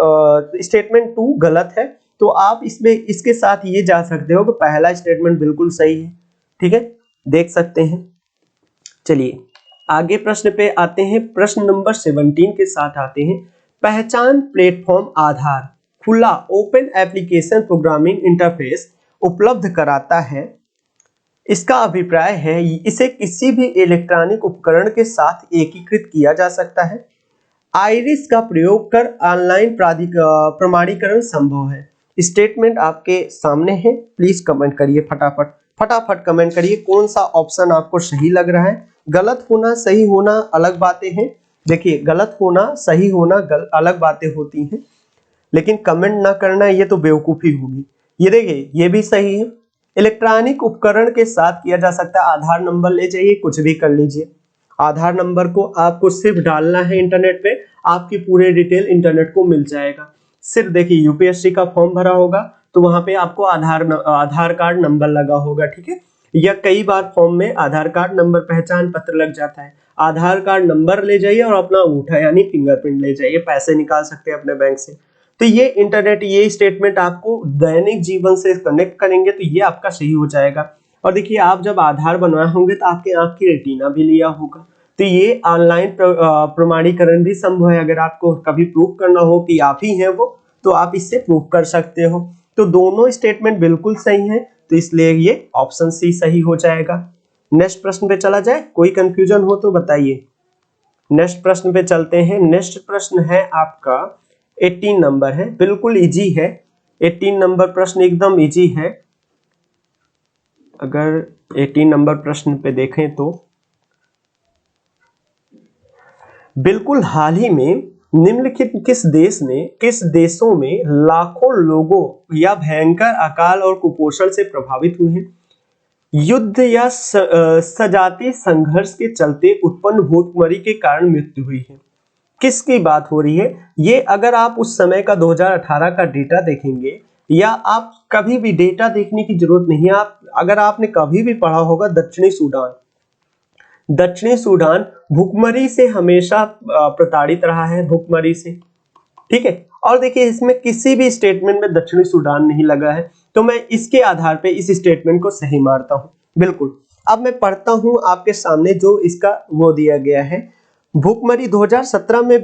स्टेटमेंट 2 गलत है। तो आप इसमें इसके साथ ये जा सकते हो कि पहला स्टेटमेंट बिल्कुल सही है। ठीक है, देख सकते हैं। चलिए आगे प्रश्न पे आते हैं, प्रश्न नंबर 17 के साथ आते हैं। पहचान प्लेटफॉर्म आधार खुला ओपन एप्लीकेशन प्रोग्रामिंग इंटरफेस उपलब्ध कराता है। इसका अभिप्राय है इसे किसी भी इलेक्ट्रॉनिक उपकरण के साथ एकीकृत किया जा सकता है। आइरिस का प्रयोग कर ऑनलाइन प्रमाणीकरण संभव है। स्टेटमेंट आपके सामने है, प्लीज कमेंट करिए फटाफट कमेंट करिए कौन सा ऑप्शन आपको सही लग रहा है। गलत होना सही होना अलग बातें हैं, देखिए गलत होना सही होना अलग बातें होती हैं, लेकिन कमेंट ना करना ये तो बेवकूफ़ी होगी। ये देखिए ये भी सही है, इलेक्ट्रॉनिक उपकरण के साथ किया जा सकता है। आधार नंबर ले जाइए, कुछ भी कर लीजिए। आधार नंबर को आपको सिर्फ डालना है इंटरनेट पे, आपकी पूरे डिटेल इंटरनेट को मिल जाएगा। सिर्फ देखिए यूपीएससी का फॉर्म भरा होगा तो वहां पे आपको आधार कार्ड नंबर लगा होगा, ठीक है। या कई बार फॉर्म में आधार कार्ड नंबर पहचान पत्र लग जाता है। आधार कार्ड नंबर ले जाइए और अपना अंगूठा यानी फिंगरप्रिंट ले जाइए, पैसे निकाल सकते हैं अपने बैंक से। तो ये इंटरनेट ये स्टेटमेंट आपको दैनिक जीवन से कनेक्ट करेंगे तो ये आपका सही हो जाएगा। और देखिए आप जब आधार बनवाए होंगे तो आपके आंख की रेटिना भी लिया होगा, तो ये ऑनलाइन प्रमाणीकरण भी संभव है। अगर आपको कभी प्रूफ करना हो कि आप ही हैं वो, तो आप इससे प्रूफ कर सकते हो। तो दोनों स्टेटमेंट बिल्कुल सही है, तो इसलिए ये ऑप्शन सी सही हो जाएगा। नेक्स्ट प्रश्न पे चला जाए, कोई कंफ्यूजन हो तो बताइए। नेक्स्ट प्रश्न पे चलते हैं। नेक्स्ट प्रश्न है आपका 18 नंबर है, बिल्कुल इजी है। 18 नंबर प्रश्न एकदम इजी है। अगर 18 नंबर प्रश्न पे देखें तो बिल्कुल हाल ही में निम्नलिखित किस देशों में लाखों लोगों या भयंकर अकाल और कुपोषण से प्रभावित हुए हैं। युद्ध या सजातीय संघर्ष के चलते उत्पन्न भूखमरी के कारण मृत्यु हुई है। किसकी बात हो रही है ये? अगर आप उस समय का 2018 का डेटा देखेंगे, या आप कभी भी डेटा देखने की जरूरत नहीं है, आप अगर आपने कभी भी पढ़ा होगा दक्षिणी सूडान भूखमरी से हमेशा प्रताड़ित रहा है, भूखमरी से, ठीक है। और देखिए इसमें किसी भी स्टेटमेंट में दक्षिणी सूडान नहीं लगा है, तो मैं इसके आधार पे इस स्टेटमेंट को सही मारता हूं, बिल्कुल। अब मैं पढ़ता हूं आपके सामने जो इसका वो दिया गया है। भूखमरी 2017 में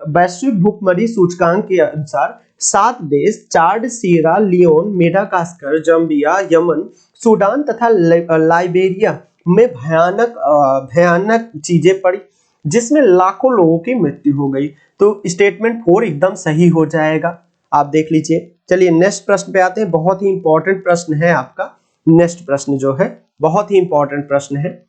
वैश्विक भूखमरी सूचकांक के अनुसार 7 देश Chad, Sierra Leone, Madagascar, Zambia, Yemen, Sudan तथा लाइबेरिया में भयानक चीजें पड़ी, जिसमें लाखों लोगों की मृत्यु हो गई। तो स्टेटमेंट 4 एकदम सही हो जाएगा, आप देख लीजिए। चलिए नेक्स्ट प्रश्न पे आते हैं, बहुत ही इंपॉर्टेंट प्रश्न है आपका। नेक्स्ट प्रश्न जो है बहुत ही इंपॉर्टेंट प्रश्न है।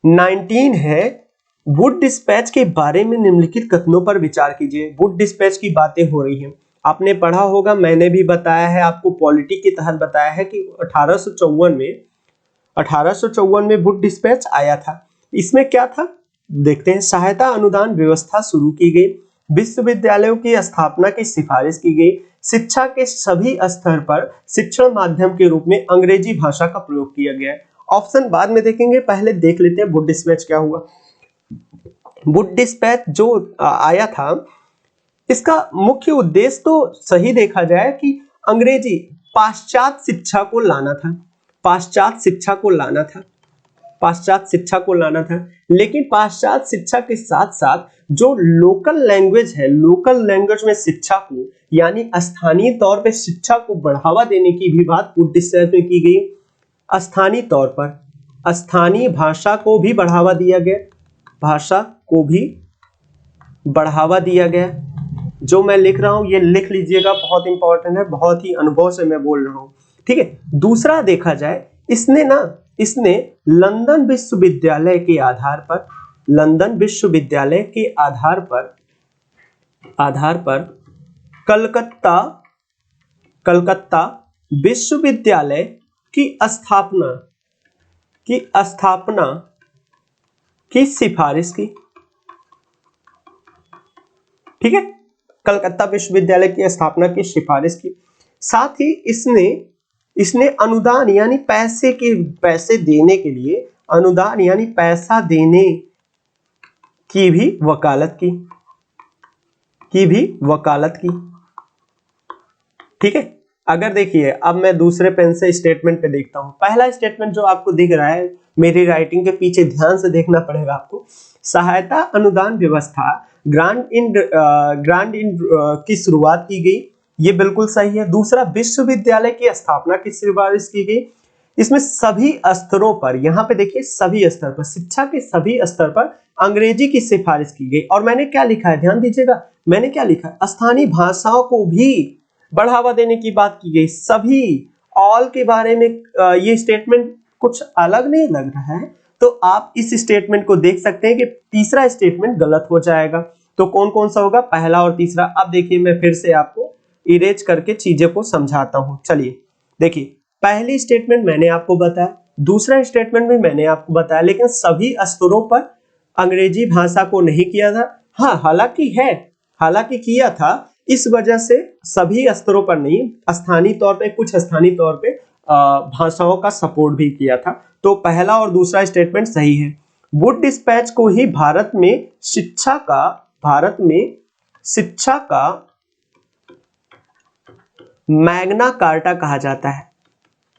19 है, वुड डिस्पैच के बारे में निम्नलिखित कथनों पर विचार कीजिए। वुड डिस्पैच की बातें हो रही हैं, आपने पढ़ा होगा, मैंने भी बताया है आपको, पॉलिटी के तहत बताया है कि 1854 में वुड डिस्पैच आया था। इसमें क्या था देखते हैं। सहायता अनुदान व्यवस्था शुरू की गई, विश्वविद्यालयों की स्थापना की सिफारिश की गई, शिक्षा के सभी स्तर पर शिक्षण माध्यम के रूप में अंग्रेजी भाषा का प्रयोग किया गया है। ऑप्शन बाद में देखेंगे, पहले देख लेते हैं वुड डिस्पैच क्या हुआ। वुड डिस्पैच जो आया था, इसका मुख्य उद्देश्य तो सही देखा जाए कि अंग्रेजी पाश्चात्य शिक्षा को लाना था, पाश्चात्य शिक्षा को लाना था, पाश्चात्य शिक्षा को लाना था। लेकिन पाश्चात्य शिक्षा के साथ साथ जो लोकल लैंग्वेज है, लोकल लैंग्वेज में शिक्षा को यानी स्थानीय तौर पे शिक्षा को बढ़ावा देने की भी बात वुड डिस्पैच में की गई। स्थानीय तौर पर स्थानीय भाषा को भी बढ़ावा दिया गया, भाषा को भी बढ़ावा दिया गया। जो मैं लिख रहा हूं ये लिख लीजिएगा, बहुत इंपॉर्टेंट है, बहुत ही अनुभव से मैं बोल रहा हूं, ठीक है। दूसरा देखा जाए, इसने लंदन विश्वविद्यालय के आधार पर, लंदन विश्वविद्यालय के आधार पर कलकत्ता विश्वविद्यालय की स्थापना की सिफारिश की, ठीक है। कलकत्ता विश्वविद्यालय की स्थापना की सिफारिश की। साथ ही इसने अनुदान यानी पैसे देने के लिए, अनुदान यानी पैसा देने की भी वकालत की, ठीक है। अगर देखिए अब मैं दूसरे पेन से स्टेटमेंट पे देखता हूं। पहला स्टेटमेंट जो आपको दिख रहा है, मेरी राइटिंग के पीछे ध्यान से देखना पड़ेगा आपको। सहायता अनुदान व्यवस्था ग्रांड इन की शुरुआत की गई, ये बिल्कुल सही है। दूसरा, विश्वविद्यालय की स्थापना की सिफारिश की गई। इसमें सभी स्तरों पर, यहाँ पे देखिए सभी स्तर पर, शिक्षा के सभी स्तर पर अंग्रेजी की सिफारिश की गई। और मैंने क्या लिखा है, ध्यान दीजिएगा, मैंने क्या लिखा है, स्थानीय भाषाओं को भी बढ़ावा देने की बात की गई। सभी, ऑल के बारे में ये स्टेटमेंट कुछ अलग नहीं लग रहा है, तो आप इस स्टेटमेंट को देख सकते हैं कि तीसरा स्टेटमेंट गलत हो जाएगा। तो कौन कौन सा होगा, पहला और तीसरा। अब देखिए मैं फिर से आपको इरेज करके चीजें को समझाता हूं। चलिए देखिए, पहली स्टेटमेंट मैंने आपको बताया, दूसरा स्टेटमेंट भी मैंने आपको बताया, लेकिन सभी स्तरों पर अंग्रेजी भाषा को नहीं किया था। हाँ, हालांकि किया था, इस वजह से सभी स्तरों पर नहीं, स्थानीय तौर पे, कुछ स्थानीय तौर पे भाषाओं का सपोर्ट भी किया था। तो पहला और दूसरा स्टेटमेंट सही है। वुड डिस्पैच को ही भारत में शिक्षा का मैग्ना कार्टा कहा जाता है।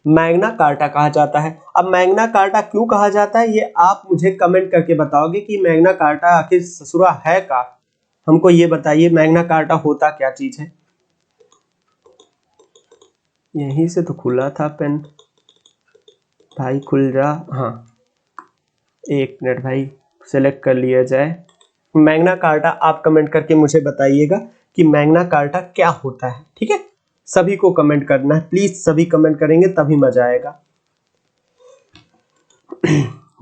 मैग्ना कार्टा कहा जाता है। अब मैग्ना कार्टा क्यों कहा जाता है, ये आप मुझे कमेंट करके बताओगे कि मैग्ना कार्टा आखिर ससुरा है का, हमको ये बताइए मैग्ना कार्टा होता क्या चीज है। यहीं से तो खुला था पेन भाई, खुल जा। हाँ, एक मिनट भाई, सिलेक्ट कर लिया जाए। मैग्ना कार्टा आप कमेंट करके मुझे बताइएगा कि मैग्ना कार्टा क्या होता है, ठीक है। सभी को कमेंट करना है प्लीज, सभी कमेंट करेंगे तभी मजा आएगा।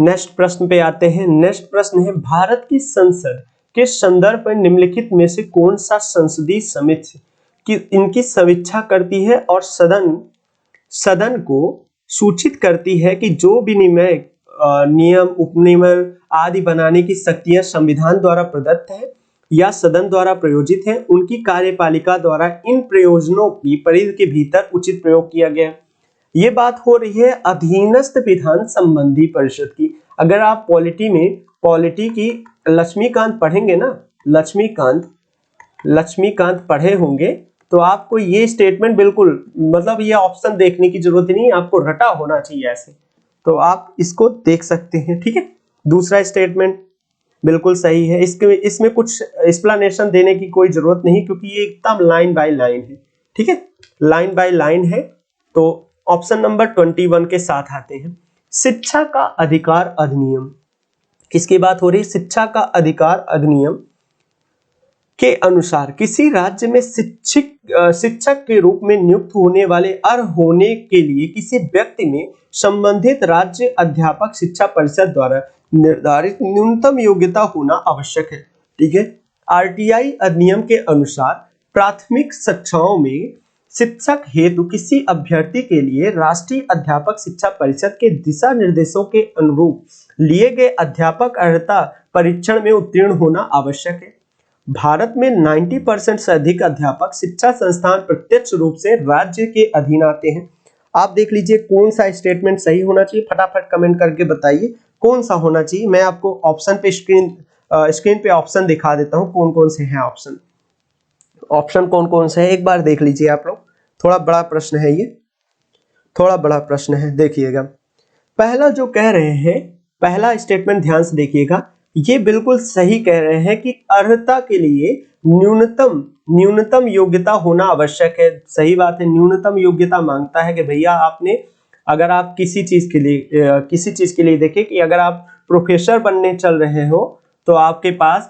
नेक्स्ट प्रश्न पे आते हैं। नेक्स्ट प्रश्न है, भारत की संसद के संदर्भ में निम्नलिखित में से कौन सा संसदीय समिति की इनकी समीक्षा करती है और सदन को सूचित करती है कि जो विनिमय नियम, उपनियम आदि बनाने की शक्तियां संविधान द्वारा प्रदत्त है या सदन द्वारा प्रयोजित है, उनकी कार्यपालिका द्वारा इन प्रयोजनों की परिधि के भीतर उचित प्रयोग किया गया। ये बात हो रही है अधीनस्थ विधान संबंधी परिषद की। अगर आप पॉलिटी की लक्ष्मीकांत पढ़ेंगे ना, लक्ष्मीकांत पढ़े होंगे, तो आपको ये स्टेटमेंट बिल्कुल, मतलब ये ऑप्शन देखने की जरूरत नहीं, आपको रटा होना चाहिए ऐसे, तो आप इसको देख सकते हैं, ठीक है। दूसरा स्टेटमेंट बिल्कुल सही है। इसमें कुछ एक्सप्लेनेशन देने की कोई जरूरत नहीं, क्योंकि ये एकदम लाइन बाय लाइन है, ठीक है, लाइन बाय लाइन है। तो ऑप्शन नंबर 21 के साथ आते हैं। शिक्षा का अधिकार अधिनियम, किसकी बात हो रही है, शिक्षा का अधिकार अधिनियम के अनुसार किसी राज्य में शिक्षक के रूप में नियुक्त होने वाले अर्ह होने के लिए किसी व्यक्ति में संबंधित राज्य अध्यापक शिक्षा परिषद द्वारा निर्धारित न्यूनतम योग्यता होना आवश्यक है, ठीक है। आरटीआई अधिनियम के अनुसार प्राथमिक कक्षाओं में शिक्षक हेतु किसी अभ्यर्थी के लिए राष्ट्रीय अध्यापक शिक्षा परिषद के दिशा निर्देशों के अनुरूप लिए गए अध्यापक अर्हता परीक्षण में उत्तीर्ण होना आवश्यक है। भारत में 90% से अधिक अध्यापक शिक्षा संस्थान प्रत्यक्ष रूप से राज्य के अधीन आते हैं। आप देख लीजिए कौन सा स्टेटमेंट सही होना चाहिए, फटाफट कमेंट करके बताइए कौन सा होना चाहिए। मैं आपको ऑप्शन पे स्क्रीन पे ऑप्शन दिखा देता हूं कौन कौन से हैं ऑप्शन कौन कौन से हैं, एक बार देख लीजिए आप लोग। थोड़ा बड़ा प्रश्न है ये, थोड़ा बड़ा प्रश्न है, देखिएगा। पहला जो कह रहे हैं, पहला स्टेटमेंट ध्यान से देखिएगा, ये बिल्कुल सही कह रहे हैं कि अर्हता के लिए न्यूनतम योग्यता होना आवश्यक है। सही बात है, न्यूनतम योग्यता मांगता है कि भैया आपने, अगर आप किसी चीज के लिए देखिए कि अगर आप प्रोफेसर बनने चल रहे हो तो आपके पास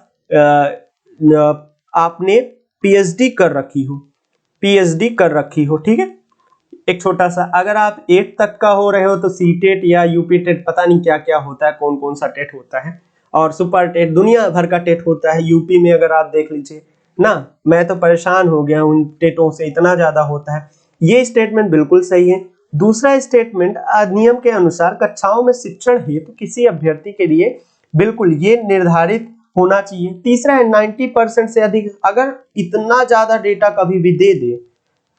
आपने पीएचडी कर रखी हो, ठीक है। एक छोटा सा, अगर आप 8 तक का हो रहे हो तो सीटेट या यूपी टेट, पता नहीं क्या क्या होता है, कौन कौन सा टेट होता है, और सुपर टेट, दुनिया भर का टेट होता है। यूपी में अगर आप देख लीजिए ना, मैं तो परेशान हो गया उन टेटों से, इतना ज्यादा होता है। ये स्टेटमेंट बिल्कुल सही है। दूसरा स्टेटमेंट, अधिनियम के अनुसार कक्षाओं में शिक्षण हेतु किसी अभ्यर्थी के लिए बिल्कुल ये निर्धारित होना चाहिए। तीसरा है 90% से अधिक। अगर इतना ज्यादा डेटा कभी भी दे दे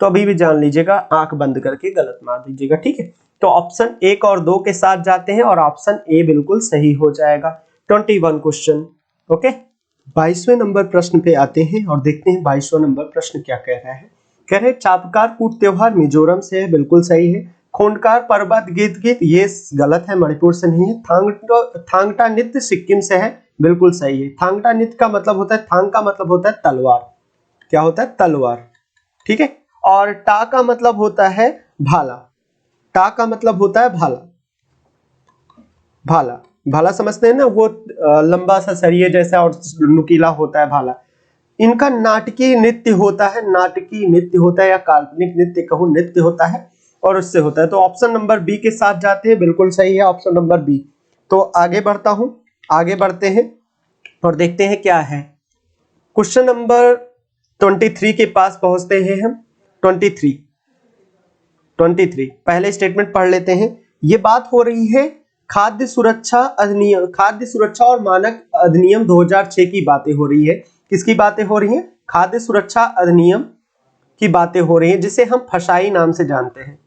तो अभी भी जान लीजिएगा, आंख बंद करके गलत मार दीजिएगा, ठीक है। तो ऑप्शन 1 और 2 के साथ जाते हैं और ऑप्शन ए बिल्कुल सही हो जाएगा। 21 क्वेश्चन, ओके। 22वें नंबर प्रश्न पे आते हैं और देखते हैं 22वां नंबर प्रश्न क्या कह रहा है। कह रहे चापकार कूट त्योहार मिजोरम से है, बिल्कुल सही है। खोंडकार पर्वत गीत ये गलत है, मणिपुर से नहीं है। थांगटा नृत्य सिक्किम से है, बिल्कुल सही है। थांगटा नृत्य का मतलब होता है, थांग का मतलब होता है तलवार, क्या होता है, तलवार, ठीक है। और टा का मतलब होता है भाला, टा का मतलब होता है भाला, भाला, भाला समझते हैं ना, वो लंबा सा सरिये जैसा और नुकीला होता है भाला। इनका नाटकीय नृत्य होता है, नाटकीय नृत्य होता है या काल्पनिक नृत्य कहूं, नृत्य होता है और उससे होता है। तो ऑप्शन नंबर बी के साथ जाते हैं, बिल्कुल सही है ऑप्शन नंबर बी। तो आगे बढ़ता हूं, आगे बढ़ते हैं और देखते हैं क्या है। क्वेश्चन नंबर 23 के पास पहुंचते हैं हम। 23 पहले स्टेटमेंट पढ़ लेते हैं। ये बात हो रही है खाद्य सुरक्षा अधिनियम, खाद्य सुरक्षा और मानक अधिनियम 2006 की बातें हो रही है। किसकी बातें हो रही हैं? खाद्य सुरक्षा अधिनियम की बातें हो रही है, जिसे हम फसाई नाम से जानते हैं।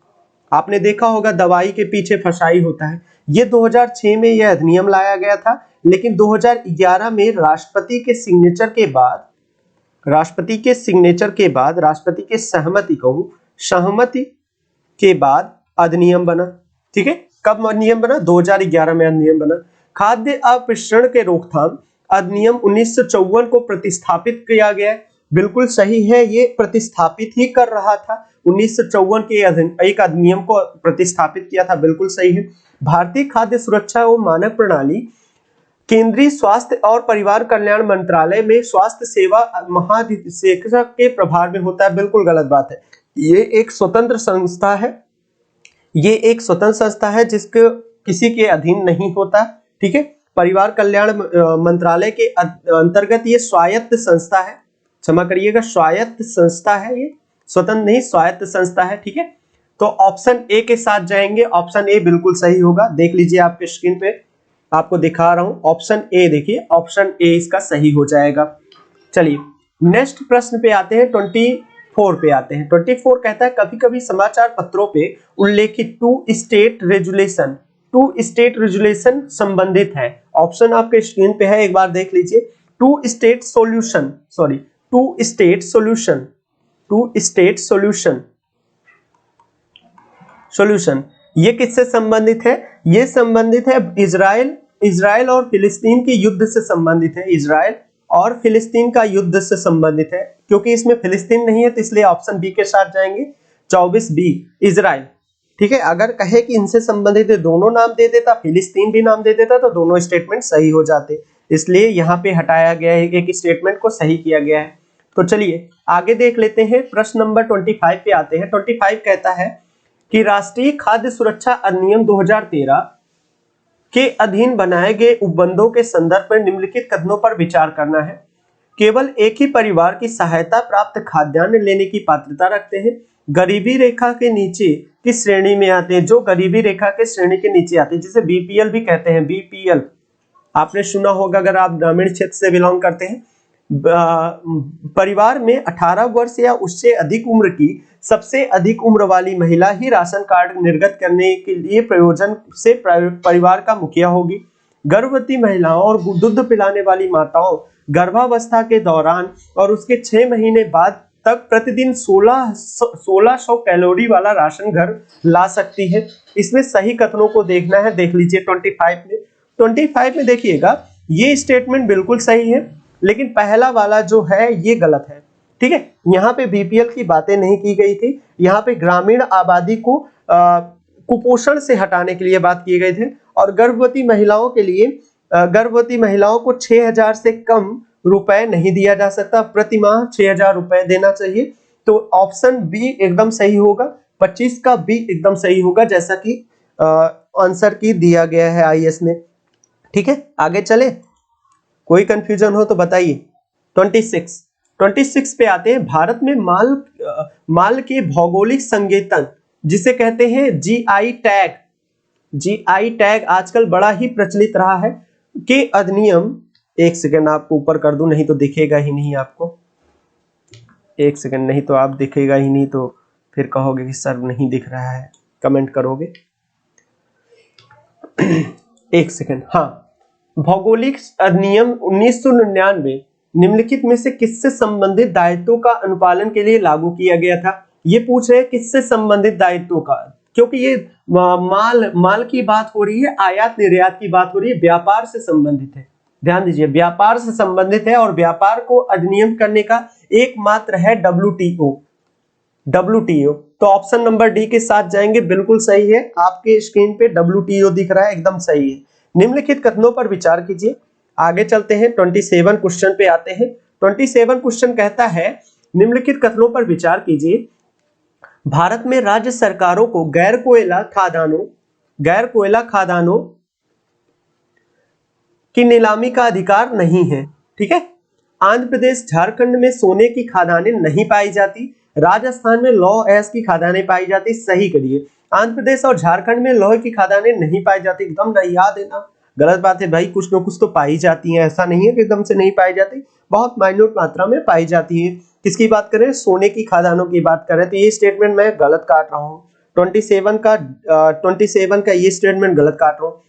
आपने देखा होगा दवाई के पीछे फसाई होता है। ये 2006 में यह अधिनियम लाया गया था, लेकिन 2011 में राष्ट्रपति के सिग्नेचर के बाद, राष्ट्रपति के सिग्नेचर के बाद, राष्ट्रपति के सहमति कहूं, सहमति के बाद अधिनियम बना। ठीक है, कब अधिनियम बना? 2011 में अधिनियम बना। खाद्य अपशिष्ट के रोकथाम अधिनियम 1954 को प्रतिस्थापित किया गया। बिल्कुल सही है, ये प्रतिस्थापित ही कर रहा था। 1954 के एक अधिनियम को प्रतिस्थापित किया था, बिल्कुल सही है। भारतीय खाद्य सुरक्षा एवं मानक प्रणाली केंद्रीय स्वास्थ्य और परिवार कल्याण मंत्रालय में स्वास्थ्य सेवा महानिदेशक के प्रभार में होता है, बिल्कुल गलत बात है। ये एक स्वतंत्र संस्था है, ये एक स्वतंत्र संस्था है जिसके किसी के अधीन नहीं होता। ठीक है, परिवार कल्याण मंत्रालय के अंतर्गत ये स्वायत्त संस्था है, क्षमा करिएगा, स्वायत्त संस्था है, ये स्वतंत्र नहीं स्वायत्त संस्था है। ठीक है, तो ऑप्शन ए के साथ जाएंगे, ऑप्शन ए बिल्कुल सही होगा। देख लीजिए आपके स्क्रीन पे आपको दिखा रहा हूं, ऑप्शन ए देखिए, ऑप्शन ए इसका सही हो जाएगा। चलिए नेक्स्ट प्रश्न पे आते हैं, 24 पे आते हैं। 24 कहता है कभी कभी समाचार पत्रों पे उल्लेखित टू स्टेट रेजुलेशन संबंधित है। ऑप्शन आपके स्क्रीन पे है, एक बार देख लीजिए। टू स्टेट सॉल्यूशन ये किससे संबंधित है? ये संबंधित है इजराइल और फिलिस्तीन के युद्ध से संबंधित है। इजराइल और फिलिस्तीन का युद्ध से संबंधित है। क्योंकि इसमें फिलिस्तीन नहीं है तो इसलिए ऑप्शन बी के साथ जाएंगे, 24 बी, इजराइल। ठीक है, अगर कहे कि इनसे संबंधित दोनों नाम दे देता, फिलिस्तीन भी नाम दे देता, तो दोनों स्टेटमेंट सही हो जाते, इसलिए यहाँ पे हटाया गया है, एक स्टेटमेंट को सही किया गया है। तो चलिए आगे देख लेते हैं, प्रश्न नंबर 25 पे आते हैं। 25 कहता है कि राष्ट्रीय खाद्य सुरक्षा अधिनियम 2013 के अधीन बनाए गए उपबंधों के संदर्भ में निम्नलिखित कथनों पर विचार करना है। केवल एक ही परिवार की सहायता प्राप्त खाद्यान्न लेने की पात्रता रखते हैं, गरीबी रेखा के नीचे की श्रेणी में आते हैं, जो गरीबी रेखा के श्रेणी के नीचे आते हैं, जिसे बीपीएल भी कहते हैं। बीपीएल आपने सुना होगा अगर आप ग्रामीण क्षेत्र से बिलोंग करते हैं। परिवार में 18 वर्ष या उससे अधिक उम्र की सबसे अधिक उम्र वाली महिला ही राशन कार्ड निर्गत करने के लिए प्रयोजन से परिवार का मुखिया होगी। गर्भवती महिलाओं और दूध पिलाने वाली माताओं गर्भावस्था के दौरान और उसके 6 महीने बाद तक प्रतिदिन 1600 कैलोरी वाला राशन घर ला सकती है। इसमें सही कथनों को देखना है, देख लीजिए 25 में देखिएगा, ये स्टेटमेंट बिल्कुल सही है, लेकिन पहला वाला जो है ये गलत है। ठीक है, यहाँ पे बीपीएल की बातें नहीं की गई थी, यहाँ पे ग्रामीण आबादी को कुपोषण से हटाने के लिए बात किए गए थे। और गर्भवती महिलाओं के लिए, गर्भवती महिलाओं को 6000 से कम रुपए नहीं दिया जा सकता, प्रति माह 6000 रुपए देना चाहिए। तो ऑप्शन बी एकदम सही होगा, 25 का बी एकदम सही होगा, जैसा कि आंसर की दिया गया है आईएएस ने। ठीक है, आगे चले, कोई कंफ्यूजन हो तो बताइए। 26 पे आते हैं। भारत में माल के भौगोलिक संकेतन जिसे कहते हैं जीआई टैग आजकल बड़ा ही प्रचलित रहा है के अधिनियम, एक सेकंड आपको ऊपर कर दूं, नहीं तो दिखेगा ही नहीं आपको, एक सेकंड, नहीं तो आप दिखेगा ही नहीं तो फिर कहोगे कि सर नहीं दिख रहा है, कमेंट करोगे। एक सेकंड, हाँ, भौगोलिक अधिनियम 1999 निम्नलिखित में से किससे संबंधित दायित्वों का अनुपालन के लिए लागू किया गया था? ये पूछ रहे हैं किससे संबंधित दायित्वों का। क्योंकि ये माल माल की बात हो रही है, आयात निर्यात की बात हो रही है, व्यापार से संबंधित है। ध्यान दीजिए, व्यापार से संबंधित है और व्यापार को अधिनियम करने का एकमात्र है WTO। WTO, तो ऑप्शन नंबर डी के साथ जाएंगे, बिल्कुल सही है। आपके स्क्रीन पे WTO दिख रहा है, एकदम सही है। निम्नलिखित कथनों पर विचार कीजिए। आगे चलते हैं, 27 क्वेश्चन पे आते हैं। 27 क्वेश्चन कहता है, निम्नलिखित कथनों पर विचार कीजिए। भारत में राज्य सरकारों को गैर कोयला खदानों की नीलामी का अधिकार नहीं है। ठीक है। आंध्र प्रदेश झारखंड में सोने की खदानें नहीं पाई जाती, राजस्थान में लौह अयस्क की खदानें पाई जाती। सही करिए, आंध्र प्रदेश और झारखंड में लोहे की खदानें नहीं पाई जाती, एकदम याद है ना। गलत बात है भाई, कुछ न कुछ तो पाई जाती है, ऐसा नहीं है कि एकदम से नहीं पाई जाती, बहुत माइन्यूट मात्रा में पाई जाती है। किसकी बात करें? सोने की खदानों की बात करें तो ये स्टेटमेंट मैं गलत काट रहा हूँ। 27 का ये स्टेटमेंट गलत काट रहा हूँ।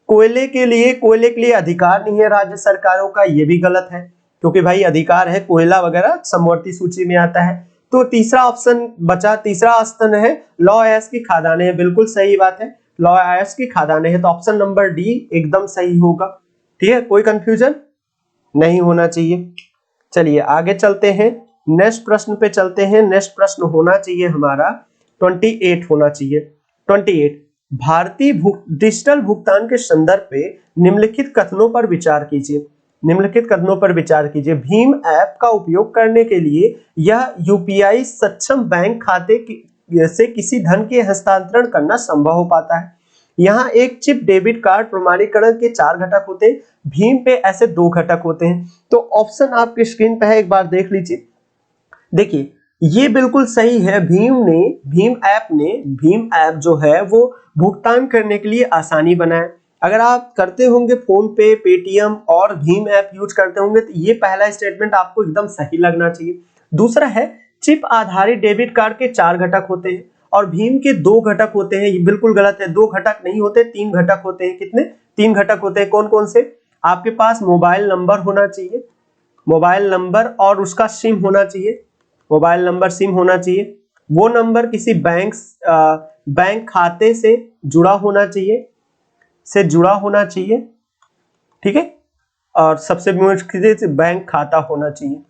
कोयले के लिए अधिकार नहीं है राज्य सरकारों का, ये भी गलत है, क्योंकि भाई अधिकार है, कोयला वगैरह समवर्ती सूची में आता है। तो तीसरा ऑप्शन बचा, तीसरा ऑप्शन है लौह अयस्क की खदानें, बिल्कुल सही बात है, लौह अयस्क की खदानें है, तो ऑप्शन नंबर डी एकदम सही होगा। ठीक है, कोई कंफ्यूजन नहीं होना चाहिए। चलिए आगे चलते हैं, नेक्स्ट प्रश्न पे चलते हैं। नेक्स्ट प्रश्न होना चाहिए हमारा 28 होना चाहिए। 28, भारतीय डिजिटल भुगतान के संदर्भ पे निम्नलिखित कथनों पर विचार कीजिए। निम्नलिखित कथनों पर विचार कीजिए। भीम ऐप का उपयोग करने के लिए यह यूपीआई सक्षम बैंक खाते से किसी धन के हस्तांतरण करना संभव हो पाता है। यहाँ एक चिप डेबिट कार्ड प्रमाणीकरण के 4 घटक होते हैं, भीम पे ऐसे 2 घटक होते हैं। तो ऑप्शन आपकी स्क्रीन पे है, एक बार देख लीजिए। देखिए ये बिल्कुल सही है, भीम ऐप जो है वो भुगतान करने के लिए आसानी बनाए। अगर आप करते होंगे फोन पे, पेटीएम और भीम ऐप यूज करते होंगे तो ये पहला स्टेटमेंट आपको एकदम सही लगना चाहिए। दूसरा है, चिप आधारित डेबिट कार्ड के 4 घटक होते हैं और भीम के 2 घटक होते हैं, ये बिल्कुल गलत है। 2 घटक नहीं होते, 3 घटक होते हैं। कितने? 3 घटक होते हैं। कौन कौन से? आपके पास मोबाइल नंबर होना चाहिए, मोबाइल नंबर और उसका सिम होना चाहिए, मोबाइल नंबर सिम होना चाहिए। वो नंबर किसी बैंक खाते से जुड़ा होना चाहिए, ठीक है। और सबसे मुश्किल बैंक खाता होना चाहिए,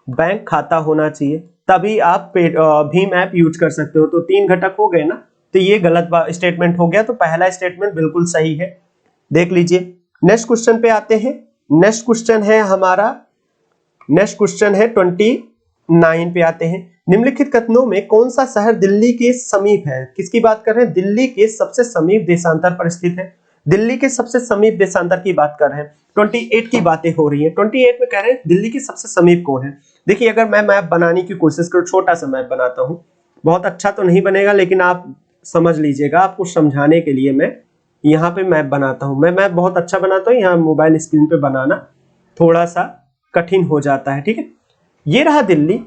बैंक खाता होना चाहिए, तभी आप भीम ऐप यूज कर सकते हो। तो 3 घटक हो गए ना, तो ये गलत स्टेटमेंट हो गया, तो पहला स्टेटमेंट बिल्कुल सही है। देख लीजिए, नेक्स्ट क्वेश्चन पे आते हैं। नेक्स्ट क्वेश्चन है 29 पे आते हैं। निम्नलिखित कथनों में कौन सा शहर दिल्ली के समीप है? किसकी बात कर रहे हैं? दिल्ली के सबसे समीप देशांतर पर स्थित है। दिल्ली के सबसे समीप देशांतर की बात कर रहे हैं। 28 की बातें हो रही है। 28 में कह रहे हैं दिल्ली के सबसे समीप कौन है। देखिए, अगर मैं मैप बनाने की कोशिश करूं, छोटा सा मैप बनाता हूं, बहुत अच्छा तो नहीं बनेगा, लेकिन आप समझ लीजिएगा, आपको समझाने के लिए मैं यहाँ पे मैप बनाता हूँ। मैं मैप बहुत अच्छा बनाता हूँ, यहाँ मोबाइल स्क्रीन पे बनाना थोड़ा सा कठिन हो जाता है। ठीक है, ये रहा दिल्ली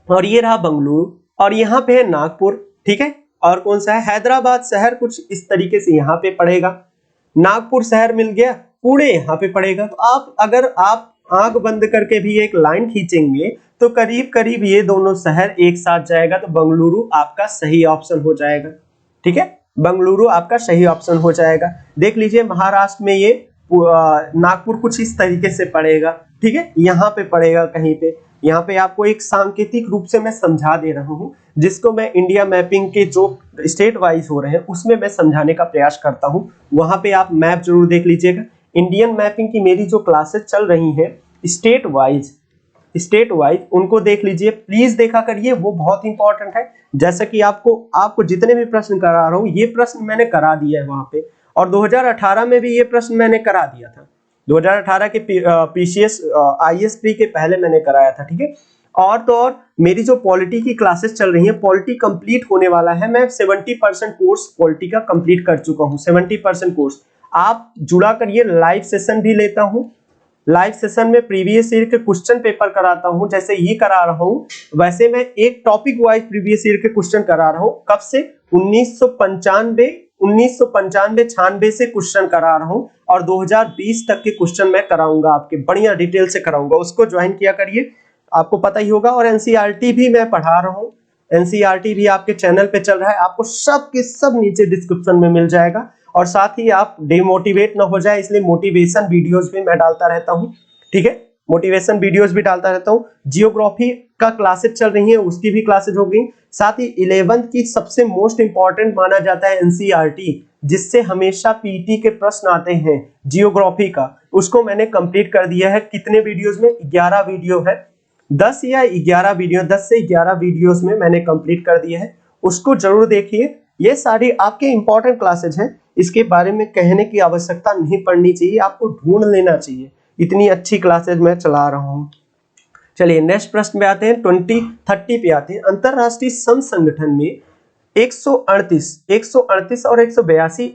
और ये रहा बंगलुरु और यहाँ पे है नागपुर। ठीक है, और कौन सा है? हैदराबाद शहर कुछ इस तरीके से यहाँ पे पड़ेगा। नागपुर शहर मिल गया, पुणे यहाँ पे पड़ेगा। तो अगर आप आंख बंद करके भी एक लाइन खींचेंगे तो करीब करीब ये दोनों शहर एक साथ जाएगा, तो बंगलुरु आपका सही ऑप्शन हो जाएगा। ठीक है, बंगलुरु आपका सही ऑप्शन हो जाएगा। देख लीजिए, महाराष्ट्र में ये नागपुर कुछ इस तरीके से पड़ेगा। ठीक है, यहाँ पे पड़ेगा कहीं पे। यहाँ पे आपको एक सांकेतिक रूप से मैं समझा दे रहा हूँ, जिसको मैं इंडिया मैपिंग के जो स्टेट वाइज हो रहे हैं उसमें मैं समझाने का प्रयास करता हूँ। वहां पे आप मैप जरूर देख लीजिएगा। इंडियन मैपिंग की मेरी जो क्लासेस चल रही हैं स्टेट वाइज उनको देख लीजिए, प्लीज देखा करिए, वो बहुत इंपॉर्टेंट है। जैसा कि आपको जितने भी प्रश्न करा रहा हूँ, ये प्रश्न मैंने करा दिया है वहां पे, और 2018 में भी ये प्रश्न मैंने करा दिया था। 2018 के पीसीएस आईएएस प्री के पहले मैंने कराया था। ठीक है, और तो और मेरी जो पॉलिटी की क्लासेस चल रही है, पॉलिटी कंप्लीट होने वाला है। मैं 70% कोर्स पॉलिटी का कंप्लीट कर चुका हूँ, 70% कोर्स। आप जुड़ा करिए, लाइव सेशन भी लेता हूँ। लाइव सेशन में प्रीवियस ईयर के क्वेश्चन पेपर कराता हूं, जैसे ये करा रहा हूं, वैसे मैं एक टॉपिक वाइज प्रीवियस ईयर के क्वेश्चन करा रहा हूं। कब से? 1995 96 से क्वेश्चन करा रहा हूं, और 2020 तक के क्वेश्चन मैं कराऊंगा, आपके बढ़िया डिटेल से कराऊंगा। उसको ज्वाइन किया करिए, आपको पता ही होगा। और एनसीईआरटी भी मैं पढ़ा रहा हूं, एनसीईआरटी भी आपके चैनल पे चल रहा है, आपको सब के सब नीचे डिस्क्रिप्शन में मिल जाएगा। और साथ ही आप डिमोटिवेट ना हो जाए इसलिए मोटिवेशन वीडियोस भी मैं डालता रहता हूँ, ठीक है, मोटिवेशन वीडियोस भी डालता रहता हूँ। जियोग्राफी का क्लासेस चल रही है, उसकी भी क्लासेस हो गई। साथ ही 11th की सबसे मोस्ट इंपॉर्टेंट माना जाता है एनसीईआरटी, जिससे हमेशा पीटी के प्रश्न आते हैं जियोग्राफी का, उसको मैंने कंप्लीट कर दिया है। कितने वीडियोस में? 11 वीडियो है, 10 या 11 वीडियो, 10 से 11 वीडियोस में मैंने कंप्लीट कर दिया है, उसको जरूर देखिए। ये सारी आपके इंपॉर्टेंट क्लासेज हैं, इसके बारे में कहने की आवश्यकता नहीं पड़नी चाहिए, आपको ढूंढ लेना चाहिए, इतनी अच्छी क्लासेज मैं चला रहा हूं। चलिए नेक्स्ट प्रश्न पे आते हैं, 2030 पे आते हैं। अंतरराष्ट्रीय श्रम संगठन में 138 और 182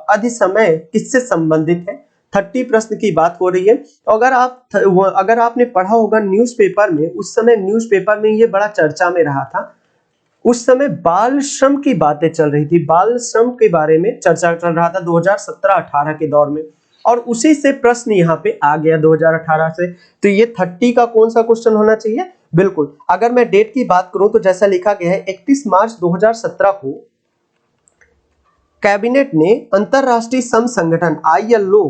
अधिसमय किससे संबंधित है? 30 प्रश्न की बात हो रही है। अगर आपने पढ़ा होगा न्यूज़पेपर में, उस समय न्यूज़पेपर में ये बड़ा चर्चा में रहा था। उस समय बाल श्रम की बातें चल रही थी, बाल श्रम के बारे में चर्चा चल रहा था 2017-18 के दौर में, और उसी से प्रश्न यहाँ पे आ गया 2018 से। तो ये 30 का कौन सा क्वेश्चन होना चाहिए? बिल्कुल। अगर मैं डेट की बात करूं तो जैसा लिखा गया है 31 मार्च 2017 को कैबिनेट ने अंतरराष्ट्रीय श्रम संगठन ILO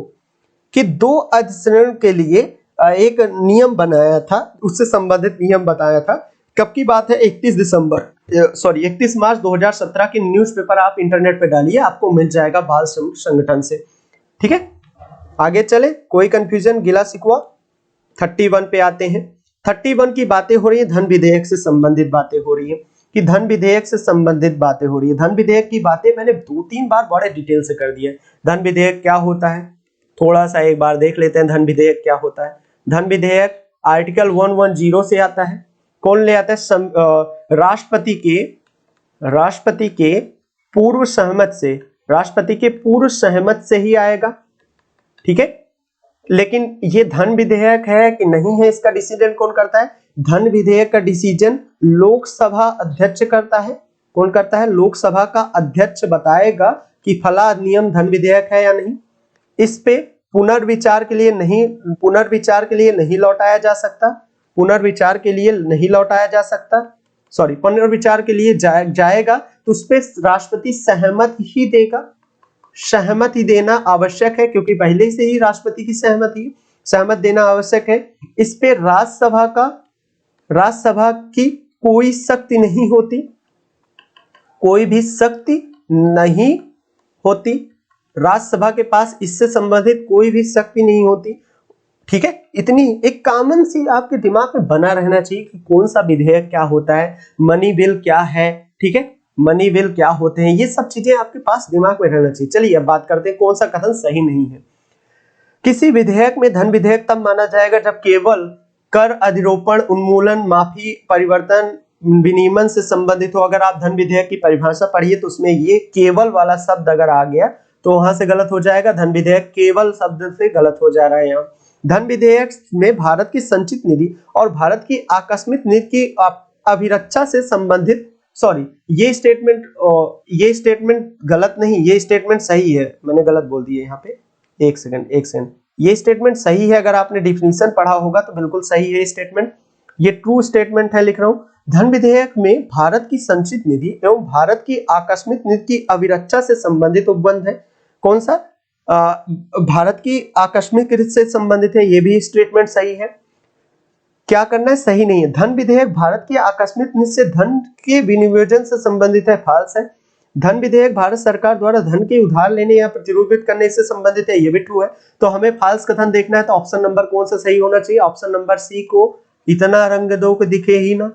के 2 अधिसरण के लिए एक नियम बनाया था, उससे संबंधित नियम बताया था। कब की बात है? 31 मार्च 2017 के न्यूज़पेपर आप इंटरनेट पे डालिए, आपको मिल जाएगा बाल श्रम संगठन से, ठीक है। आगे चले, कोई कंफ्यूजन, गिला शिकवा? 31 पे आते हैं। 31 की बातें हो रही है, धन विधेयक से संबंधित बातें हो रही है, कि धन विधेयक से संबंधित बातें हो रही है। धन विधेयक की बातें मैंने 2-3 बार बड़े डिटेल से कर दिया है। धन विधेयक क्या होता है, थोड़ा सा एक बार देख लेते हैं। धन विधेयक क्या होता है? धन विधेयक आर्टिकल 110 से आता है। कौन ले आता है? राष्ट्रपति के पूर्व सहमत से ही आएगा, ठीक है। लेकिन ये धन विधेयक है कि नहीं है, इसका डिसीजन कौन करता है? धन विधेयक का डिसीजन लोकसभा अध्यक्ष करता है। कौन करता है? लोकसभा का अध्यक्ष बताएगा कि फला नियम धन विधेयक है या नहीं। इस पे पुनर्विचार के लिए नहीं लौटाया जा सकता, पुनर्विचार के लिए जाएगा तो उस पे राष्ट्रपति सहमति देना आवश्यक है, क्योंकि पहले से ही राष्ट्रपति की सहमत देना आवश्यक है। इस पे राज्यसभा की कोई शक्ति नहीं होती, कोई भी शक्ति नहीं होती, राज्यसभा के पास इससे संबंधित कोई भी शक्ति नहीं होती, ठीक है। इतनी एक कॉमन सी आपके दिमाग में बना रहना चाहिए कि कौन सा विधेयक क्या होता है, मनी बिल क्या है, ठीक है, मनी बिल क्या होते हैं, ये सब चीजें आपके पास दिमाग में रहना चाहिए। चलिए अब बात करते हैं कौन सा कथन सही नहीं है। किसी विधेयक में धन विधेयक तब माना जाएगा जब केवल कर अधिरोपण, उन्मूलन, माफी, परिवर्तन, विनियमन से संबंधित हो। अगर आप धन विधेयक की परिभाषा पढ़िए तो उसमें ये केवल वाला शब्द अगर आ गया तो वहां से गलत हो जाएगा। धन विधेयक केवल शब्द से गलत हो जा रहा है यहाँ। धन विधेयक में भारत की संचित निधि और भारत की आकस्मिक निधि की अभिरक्षा से संबंधित, सॉरी ये स्टेटमेंट गलत नहीं, ये स्टेटमेंट सही है, मैंने गलत बोल दिया यहाँ पे। एक सेकंड, ये स्टेटमेंट सही है। अगर आपने डिफिनीशन पढ़ा होगा तो बिल्कुल सही है स्टेटमेंट, ये ट्रू स्टेटमेंट है, लिख रहा हूं। धन विधेयक में भारत की संचित निधि एवं भारत की आकस्मिक निधि की अभिरक्षा से संबंधित उपबंध है। कौन सा? भारत की आकस्मिक निधि से संबंधित है, ये भी स्टेटमेंट सही है। क्या करना है? सही नहीं है। धन विधेयक भारत की आकस्मिक निधि से धन के विनियोजन से संबंधित है, फॉल्स है। धन विधेयक भारत सरकार द्वारा धन के उधार लेने या प्रतिरूपित करने से संबंधित है, ये भी ट्रू है। तो हमें फॉल्स कथन देखना है, तो ऑप्शन नंबर कौन सा सही होना चाहिए? ऑप्शन नंबर सी को, इतना रंग दो कि दिखे ही ना,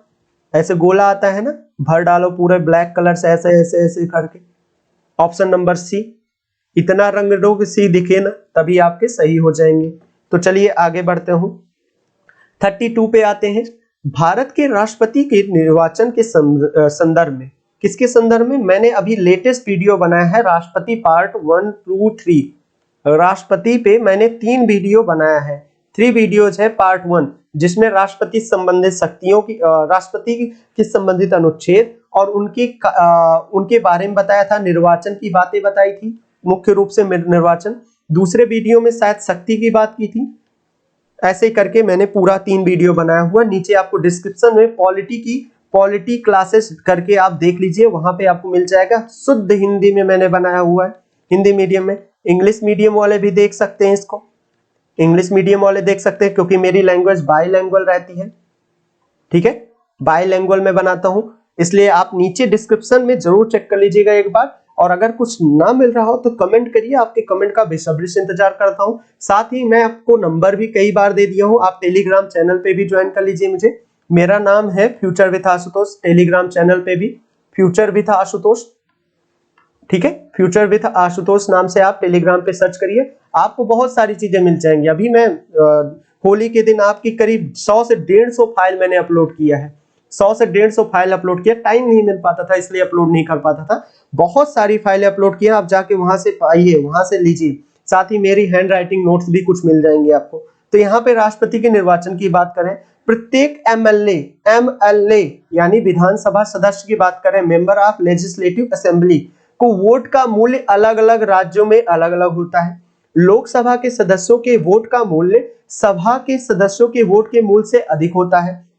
ऐसे गोला आता है ना, भर डालो पूरे ब्लैक कलर से ऐसे ऐसे ऐसे करके। ऑप्शन नंबर सी, इतना रंग दो कि सी दिखे ना, तभी आपके सही हो जाएंगे। तो चलिए आगे बढ़ते हूं। 32 पे आते हैं। भारत के राष्ट्रपति के निर्वाचन के संदर्भ में, किसके संदर्भ में? मैंने अभी लेटेस्ट वीडियो बनाया है राष्ट्रपति पार्ट 1, 2, 3, राष्ट्रपति पे मैंने 3 वीडियो बनाया है, 3 वीडियोज है पार्ट 1, जिसमें राष्ट्रपति संबंधित शक्तियों की, राष्ट्रपति के संबंधित अनुच्छेद और उनके बारे में बताया था, निर्वाचन की बातें बताई थी, मुख्य रूप से निर्वाचन। दूसरे वीडियो में शायद शक्ति की बात की थी। ऐसे करके मैंने पूरा 3 वीडियो बनाया हुआ, नीचे आपको डिस्क्रिप्शन में पॉलिटी की पॉलिटी क्लासेस करके आप देख लीजिए, वहां पे आपको मिल जाएगा। शुद्ध हिंदी में मैंने बनाया हुआ है, हिंदी मीडियम में। इंग्लिश मीडियम वाले भी देख सकते हैं इसको, इंग्लिश मीडियम वाले देख सकते हैं, क्योंकि मेरी लैंग्वेज बाईलैंग्वेज रहती है, ठीक है, बाईलैंग्वेज में बनाता हूं, इसलिए आप नीचे डिस्क्रिप्शन में जरूर चेक कर लीजिएगा एक बार। और अगर कुछ ना मिल रहा हो तो कमेंट करिए, आपके कमेंट का बेसब्री से इंतजार करता हूं। साथ ही मैं आपको नंबर भी कई बार दे दिया हूं, आप टेलीग्राम चैनल पे भी ज्वाइन कर लीजिए मुझे। मेरा नाम है future with Ashutosh, Telegram channel पे भी फ्यूचर विथ आशुतोष, ठीक है, फ्यूचर विथ आशुतोष नाम से आप टेलीग्राम पे सर्च करिए, आपको बहुत सारी चीजें मिल जाएंगी। अभी मैं होली के दिन आपकी करीब 100 से 150 फाइल मैंने अपलोड किया है, 100 से 150 फाइल अपलोड किया। टाइम नहीं मिल पाता था इसलिए अपलोड नहीं कर पाता था, बहुत सारी फाइलें अपलोड किया, आप जाके वहां से पाइए, वहां से लीजिए। साथ ही मेरी हैंड राइटिंग नोट्स भी कुछ मिल जाएंगे आपको। तो यहाँ पे राष्ट्रपति के निर्वाचन की बात करें, प्रत्येक एमएलए यानी विधानसभा सदस्य की बात करें, मेंबर ऑफ लेजिस्लेटिव असेंबली को वोट का मूल्य अलग अलग राज्यों में अलग अलग होता है। लोकसभा के सदस्यों के वोट का मूल्य सभा के सदस्यों के वोट के मूल्य से अधिक होता है।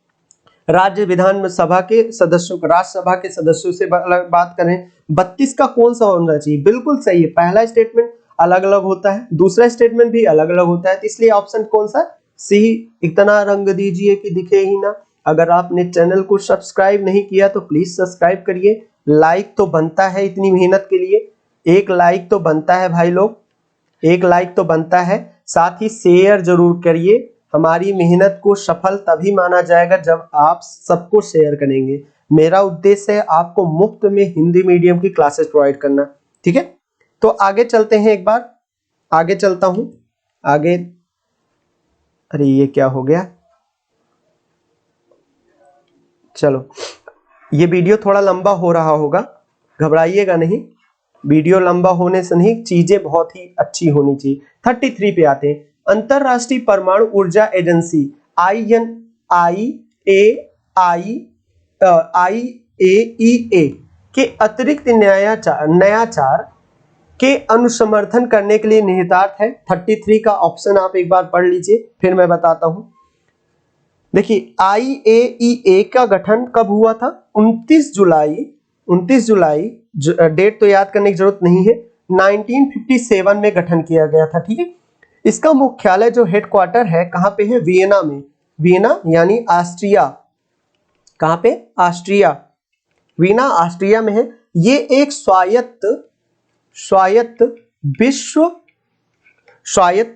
राज्य विधानसभा के सदस्यों, राज्यसभा के सदस्यों से बात करें, 32 का कौन सा होना चाहिए? बिल्कुल सही है, पहला स्टेटमेंट अलग अलग होता है, दूसरा स्टेटमेंट भी अलग अलग होता है, इसलिए ऑप्शन कौन सा? सी। इतना रंग दीजिए कि दिखे ही ना। अगर आपने चैनल को सब्सक्राइब नहीं किया तो प्लीज सब्सक्राइब करिए, लाइक तो बनता है, इतनी मेहनत के लिए एक लाइक तो बनता है भाई लोग, एक लाइक तो बनता है। साथ ही शेयर जरूर करिए, हमारी मेहनत को सफल तभी माना जाएगा जब आप सबको शेयर करेंगे। मेरा उद्देश्य है आपको मुफ्त में हिंदी मीडियम की क्लासेस प्रोवाइड करना, ठीक है। तो आगे चलते हैं, एक बार आगे चलता हूं, आगे। अरे ये क्या हो गया, चलो ये वीडियो थोड़ा लंबा हो रहा होगा, घबराइएगा नहीं, वीडियो लंबा होने से नहीं, चीजें बहुत ही अच्छी होनी चाहिए। 33 पे आते हैं, अंतरराष्ट्रीय परमाणु ऊर्जा एजेंसी IAEA के अतिरिक्त नयाचार के अनुसमर्थन करने के लिए निहितार्थ है। 33 का ऑप्शन आप एक बार पढ़ लीजिए, फिर मैं बताता हूं। देखिए IAEA का गठन कब हुआ था? 29 जुलाई, डेट तो याद करने की जरूरत नहीं है, 1957 में गठन किया गया था, ठीक है। इसका मुख्यालय जो हेडक्वार्टर है कहां पे है? वियना में, वियना यानी ऑस्ट्रिया, कहां पे? ऑस्ट्रिया, वियना ऑस्ट्रिया में है। ये एक स्वायत्त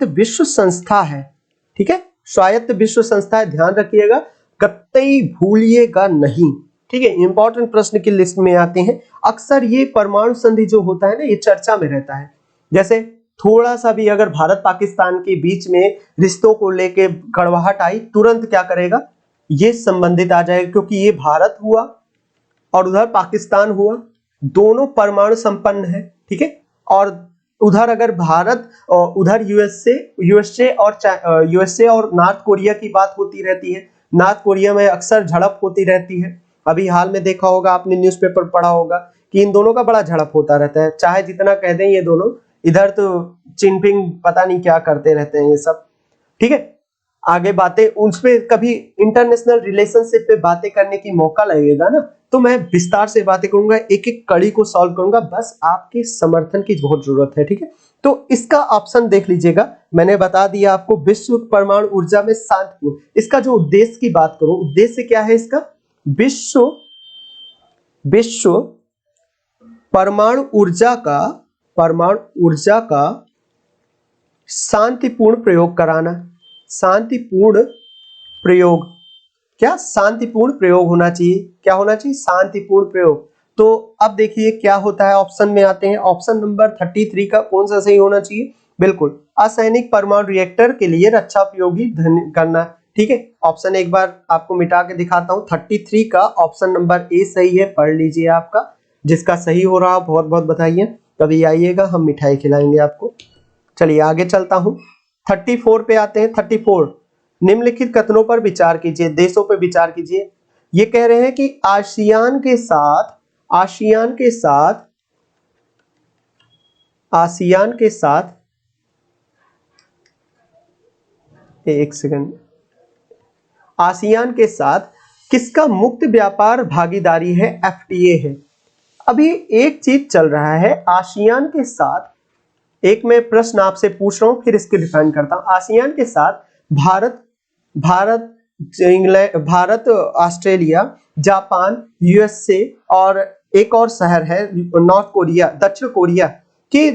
विश्व संस्था है, ठीक है, स्वायत्त विश्व संस्था है, ध्यान रखिएगा, कतई भूलिएगा नहीं, ठीक है। इंपॉर्टेंट प्रश्न की लिस्ट में आते हैं अक्सर। ये परमाणु संधि जो होता है ना, ये चर्चा में रहता है। जैसे थोड़ा सा भी अगर भारत पाकिस्तान के बीच में रिश्तों को लेके कड़वाहट आई, तुरंत क्या करेगा? ये संबंधित आ जाएगा, क्योंकि ये भारत हुआ और उधर पाकिस्तान हुआ, दोनों परमाणु संपन्न है, ठीक है। और उधर अगर भारत और उधर यूएसए और नॉर्थ कोरिया की बात होती रहती है, नॉर्थ कोरिया में अक्सर झड़प होती रहती है। अभी हाल में देखा होगा आपने, न्यूज़पेपर पढ़ा होगा कि इन दोनों का बड़ा झड़प होता रहता है, चाहे जितना कह दें ये दोनों, इधर तो चिनपिंग पता नहीं क्या करते रहते हैं ये सब, ठीक है। आगे बातें उस पे कभी इंटरनेशनल रिलेशनशिप पे बातें करने की मौका लगेगा ना, तो मैं विस्तार से बातें करूंगा, एक एक कड़ी को सॉल्व करूंगा, बस आपके समर्थन की बहुत जरूरत है, ठीक है। तो इसका ऑप्शन देख लीजिएगा, मैंने बता दिया आपको, विश्व परमाणु ऊर्जा में शांतिपूर्ण। इसका जो उद्देश्य की बात करूं, उद्देश्य क्या है इसका? विश्व परमाणु ऊर्जा का शांतिपूर्ण प्रयोग कराना, शांतिपूर्ण प्रयोग, क्या? शांतिपूर्ण प्रयोग होना चाहिए, क्या होना चाहिए? शांतिपूर्ण प्रयोग। तो अब देखिए क्या होता है, ऑप्शन में आते हैं। ऑप्शन नंबर 33 का कौन सा सही होना चाहिए? बिल्कुल, असैनिक परमाणु रिएक्टर के लिए रक्षा उपयोगी करना, ठीक है। ऑप्शन एक बार आपको मिटा के दिखाता हूं, 33 का ऑप्शन नंबर ए सही है, पढ़ लीजिए आपका। जिसका सही हो रहा बहुत बहुत बधाइए, कभी आइएगा हम मिठाई खिलाएंगे आपको। चलिए आगे चलता हूं, 34 पे आते हैं। 34, निम्नलिखित कथनों पर विचार कीजिए, देशों पर विचार कीजिए। ये कह रहे हैं कि आसियान के साथ एक सेकंड, आसियान के साथ किसका मुक्त व्यापार भागीदारी है, एफटीए है। अभी एक चीज चल रहा है आसियान के साथ, एक मैं प्रश्न आपसे पूछ रहा हूं फिर इसके डिफाइन करता हूं। आसियान के साथ Bharat Bharat England, Bharat, Australia, Japan, USA और एक और शहर है नॉर्थ कोरिया, दक्षिण कोरिया की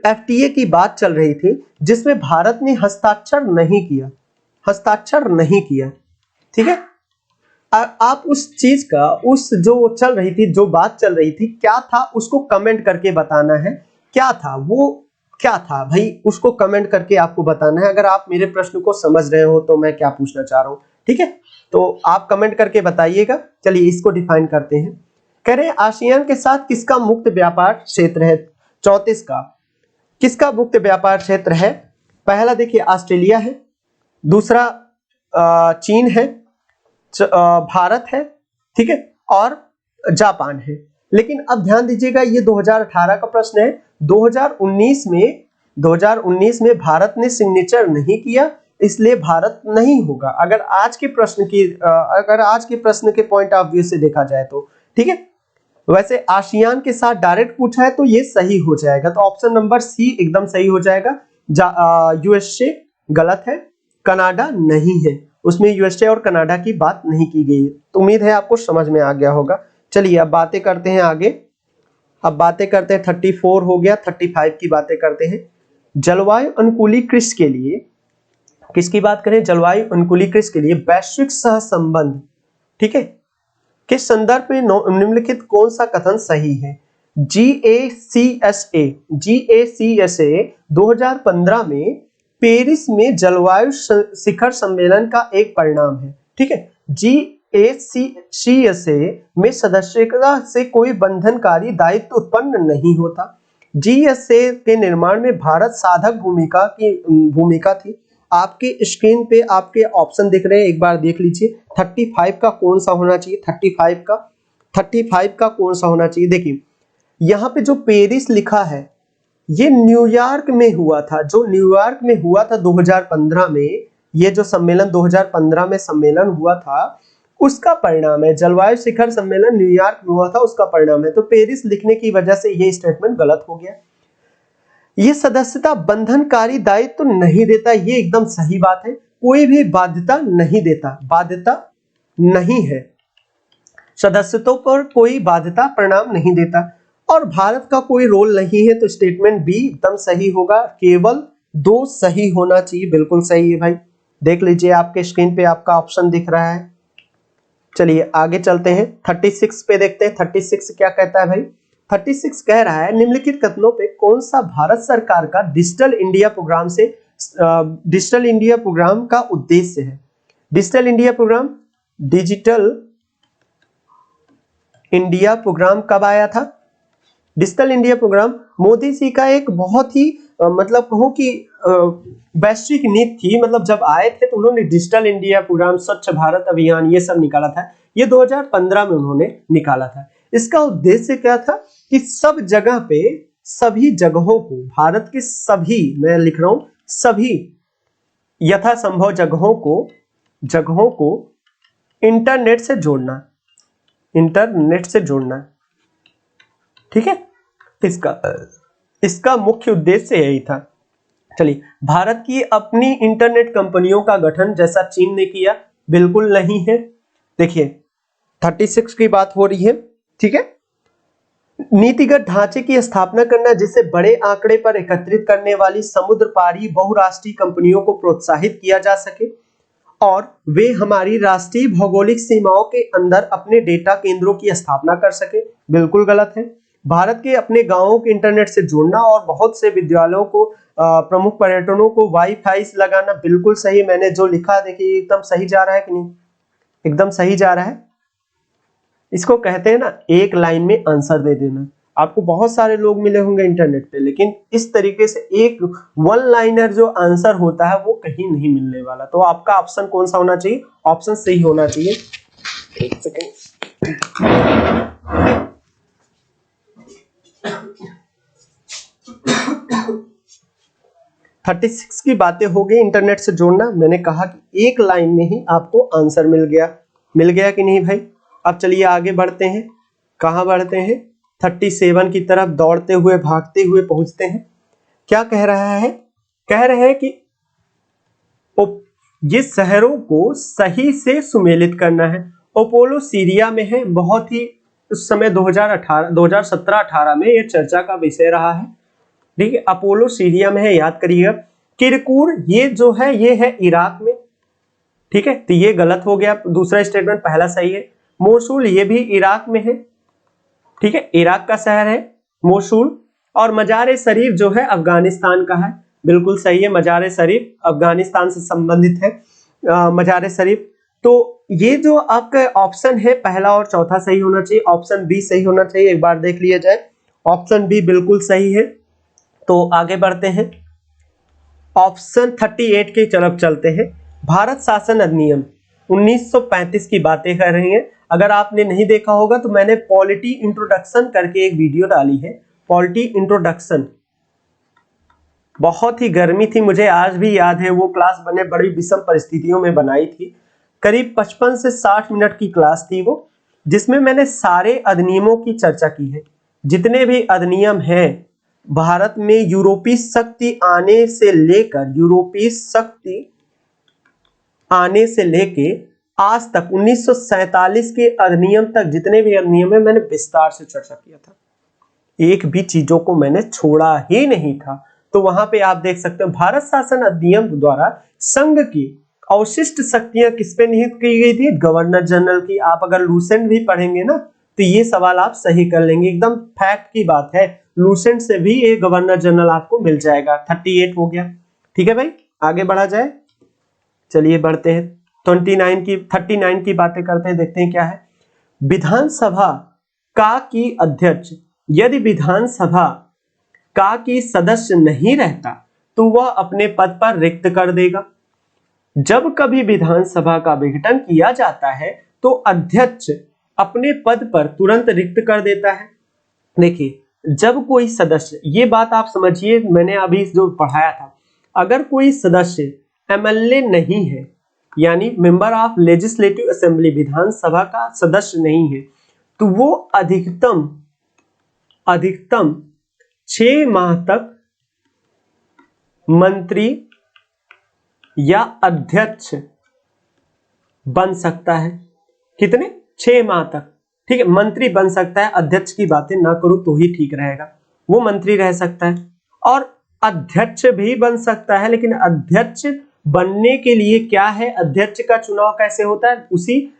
एफटीए की बात चल रही थी, जिसमें भारत ने हस्ताक्षर नहीं किया, हस्ताक्षर नहीं किया। ठीक है, आप उस चीज का, उस जो चल रही थी, जो बात चल रही थी, क्या था उसको कमेंट करके बताना है। क्या था वो, क्या था भाई, उसको कमेंट करके आपको बताना है। अगर आप मेरे प्रश्न को समझ रहे हो तो मैं क्या पूछना चाह रहा हूं, ठीक है, तो आप कमेंट करके बताइएगा। चलिए इसको डिफाइन करते हैं। कह रहे हैं आसियान के साथ किसका मुक्त व्यापार क्षेत्र है, 34 का। किसका मुक्त व्यापार क्षेत्र है? पहला देखिए ऑस्ट्रेलिया है, दूसरा चीन है, भारत है, ठीक है, और जापान है। लेकिन अब ध्यान दीजिएगा ये 2018 का प्रश्न है। 2019 में भारत ने सिग्नेचर नहीं किया, इसलिए भारत नहीं होगा। अगर आज के प्रश्न के पॉइंट ऑफ व्यू से देखा जाए तो, ठीक है। वैसे आसियान के साथ डायरेक्ट पूछा है तो ये सही हो जाएगा, तो ऑप्शन नंबर सी एकदम सही हो जाएगा। यूएसए गलत है, कनाडा नहीं है, उसमें यूएसए और कनाडा की बात नहीं की गई है। तो उम्मीद है आपको समझ में आ गया होगा। चलिए अब बातें करते हैं आगे। अब बातें करते हैं 34 हो गया, 35 की बातें करते हैं। जलवायु अनुकूली कृषि के लिए, किसकी बात करें, जलवायु अनुकूली कृषि के लिए वैश्विक सहसंबंध, ठीक है, के संदर्भ में निम्नलिखित कौन सा कथन सही है? GACSA 2015 में पेरिस में जलवायु शिखर सम्मेलन का एक परिणाम है, ठीक है। GACSA में सदस्यता से कोई बंधनकारी दायित्व उत्पन्न नहीं होता। GSA के निर्माण में भारत साधक भूमिका थी। आपके स्क्रीन पे आपके ऑप्शन दिख रहे हैं, एक बार देख लीजिए। 35 का कौन सा होना चाहिए, 35 का कौन सा होना चाहिए? देखिए यहाँ पे जो पेरिस लिखा है ये न्यूयॉर्क में हुआ था, जो न्यूयॉर्क में हुआ था 2015 में। ये जो सम्मेलन 2015 में सम्मेलन हुआ था उसका परिणाम है। जलवायु शिखर सम्मेलन न्यूयॉर्क में हुआ था, उसका परिणाम है। तो पेरिस लिखने की वजह से ये स्टेटमेंट गलत हो गया। ये सदस्यता बंधनकारी दायित्व तो नहीं देता, ये एकदम सही बात है। कोई भी बाध्यता नहीं देता, बाध्यता नहीं है, सदस्यता पर कोई बाध्यता परिणाम नहीं देता, और भारत का कोई रोल नहीं है। तो स्टेटमेंट बी एकदम सही होगा। केवल 2 सही होना चाहिए, बिल्कुल सही है भाई। देख लीजिए आपके स्क्रीन पे आपका ऑप्शन दिख रहा है। चलिए आगे चलते हैं, 36 पे देखते हैं। 36 क्या कहता है भाई? 36 कह रहा है निम्नलिखित कथनों पे कौन सा भारत सरकार का डिजिटल इंडिया प्रोग्राम का उद्देश्य है? डिजिटल इंडिया प्रोग्राम कब आया था? Digital India programme Modi ji का एक बहुत ही मतलब कहूं कि वैश्विक नीति थी। मतलब जब आए थे तो उन्होंने डिजिटल इंडिया प्रोग्राम, स्वच्छ भारत अभियान, ये सब निकाला था। ये 2015 में उन्होंने निकाला था। इसका उद्देश्य क्या था कि सब जगह पे, सभी जगहों को, भारत के सभी, मैं लिख रहा हूं, सभी यथासंभव जगहों को इंटरनेट से जोड़ना, ठीक है। इसका मुख्य उद्देश्य यही था। चलिए, भारत की अपनी इंटरनेट कंपनियों का गठन जैसा चीन ने किया, बिल्कुल नहीं है। देखिए 36 की बात हो रही है, ठीक है। नीतिगत ढांचे की स्थापना करना जिससे बड़े आंकड़े पर एकत्रित करने वाली समुद्र पारी बहुराष्ट्रीय कंपनियों को प्रोत्साहित किया जा सके और वे हमारी राष्ट्रीय भौगोलिक सीमाओं के अंदर अपने डेटा केंद्रों की स्थापना कर सके, बिल्कुल गलत है। भारत के अपने गांवों के इंटरनेट से जोड़ना और बहुत से विद्यालयों को, प्रमुख पर्यटनों को वाईफाई लगाना, बिल्कुल सही। मैंने जो लिखा देखिए एकदम सही जा रहा है कि नहीं? एकदम सही जा रहा है। इसको कहते हैं ना एक लाइन में आंसर दे देना। आपको बहुत सारे लोग मिले होंगे इंटरनेट पे, लेकिन इस तरीके से एक 1 लाइनर जो आंसर होता है वो कहीं नहीं मिलने वाला। तो आपका ऑप्शन कौन सा होना चाहिए? ऑप्शन सही होना चाहिए। एक सेकेंड, 36 की बातें हो गई इंटरनेट से जोड़ना। मैंने कहा कि एक लाइन में ही आपको आंसर मिल गया कि नहीं भाई। अब चलिए आगे बढ़ते हैं। कहाँ बढ़ते हैं? 37 की तरफ दौड़ते हुए भागते हुए पहुंचते हैं। क्या कह रहा है? कह रहे हैं कि ये शहरों को सही से सुमेलित करना है। अपोलो सीरिया में है। बहुत ही उस समय 2017-18 में ये चर्चा का विषय रहा है। ठीक है, अपोलो सीरिया में है, याद करिएगा। किरकुर ये जो है ये है इराक में। ठीक है, तो ये गलत हो गया, दूसरा स्टेटमेंट, पहला सही है। मोसुल ये भी इराक में है। ठीक है, इराक का शहर है मोसुल। और मजार शरीफ जो है अफगानिस्तान का है। बिल्कुल सही है, मजार शरीफ अफगानिस्तान से संबंधित है मजार शरीफ। तो ये जो आपका ऑप्शन है पहला और चौथा सही होना चाहिए, ऑप्शन बी सही होना चाहिए। एक बार देख लिया जाए, ऑप्शन बी बिल्कुल सही है। तो आगे बढ़ते हैं, ऑप्शन 38 की तरफ चलते हैं। भारत शासन अधिनियम 1935 की बातें कर रही हैं। अगर आपने नहीं देखा होगा तो मैंने पॉलिटी इंट्रोडक्शन करके एक वीडियो डाली है, पॉलिटी इंट्रोडक्शन। बहुत ही गर्मी थी, मुझे आज भी याद है। वो क्लास मैंने बड़ी विषम परिस्थितियों में बनाई थी। करीब 55 से 60 मिनट की क्लास थी वो, जिसमें मैंने सारे अधिनियमों की चर्चा की है। जितने भी अधिनियम हैं भारत में यूरोपीय शक्ति आने से लेके आज तक 1947 के अधिनियम तक जितने भी अधिनियम है मैंने विस्तार से चर्चा किया था। एक भी चीजों को मैंने छोड़ा ही नहीं था। तो वहां पे आप देख सकते हो भारत शासन अधिनियम द्वारा संघ की अवशिष्ट शक्तियां किस पे निहित की गई थी? गवर्नर जनरल की। आप अगर लूसेंट भी पढ़ेंगे ना तो ये सवाल आप सही कर लेंगे, एकदम फैक्ट की बात है। लूसेंट से भी ये गवर्नर जनरल आपको मिल जाएगा। 38 हो गया। ठीक है भाई, आगे बढ़ा जाए। चलिए बढ़ते हैं 39 की बातें करते हैं, देखते हैं क्या है। विधानसभा का की अध्यक्ष यदि विधानसभा का की सदस्य नहीं रहता तो वह अपने पद पर रिक्त कर देगा। जब कभी विधानसभा का विघटन किया जाता है तो अध्यक्ष अपने पद पर तुरंत रिक्त कर देता है। देखिए, जब कोई सदस्य, ये बात आप समझिए, मैंने अभी जो पढ़ाया था, अगर कोई सदस्य एमएलए नहीं है, यानी मेंबर ऑफ लेजिस्लेटिव असेंबली, विधानसभा का सदस्य नहीं है, तो वो अधिकतम 6 माह तक मंत्री या अध्यक्ष बन सकता है। कितने? 6 माह तक। ठीक है, मंत्री बन सकता है। अध्यक्ष की बातें ना करूं तो ही ठीक रहेगा। वो मंत्री रह सकता है और अध्यक्ष भी बन सकता है, लेकिन अध्यक्ष बनने के लिए क्या है, अध्यक्ष का चुनाव कैसे होता है? उसी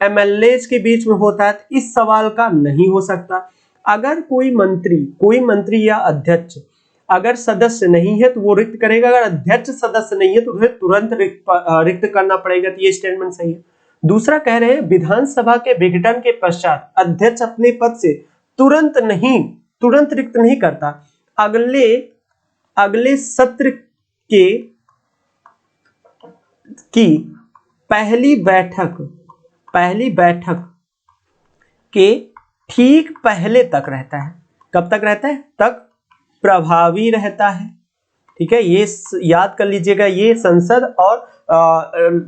एमएलए के बीच में होता है। इस सवाल का नहीं हो सकता। अगर कोई मंत्री या अध्यक्ष अगर सदस्य नहीं है तो वो रिक्त करेगा। अगर अध्यक्ष सदस्य नहीं है तो उन्हें तुरंत रिक्त करना पड़ेगा। तो ये स्टेटमेंट सही है। दूसरा कह रहे हैं विधानसभा के विघटन के पश्चात अध्यक्ष अपने पद से तुरंत रिक्त नहीं करता। अगले सत्र की पहली बैठक के ठीक पहले तक रहता है। कब तक रहता है? तक प्रभावी रहता है। ठीक है, ये याद कर लीजिएगा। ये संसद और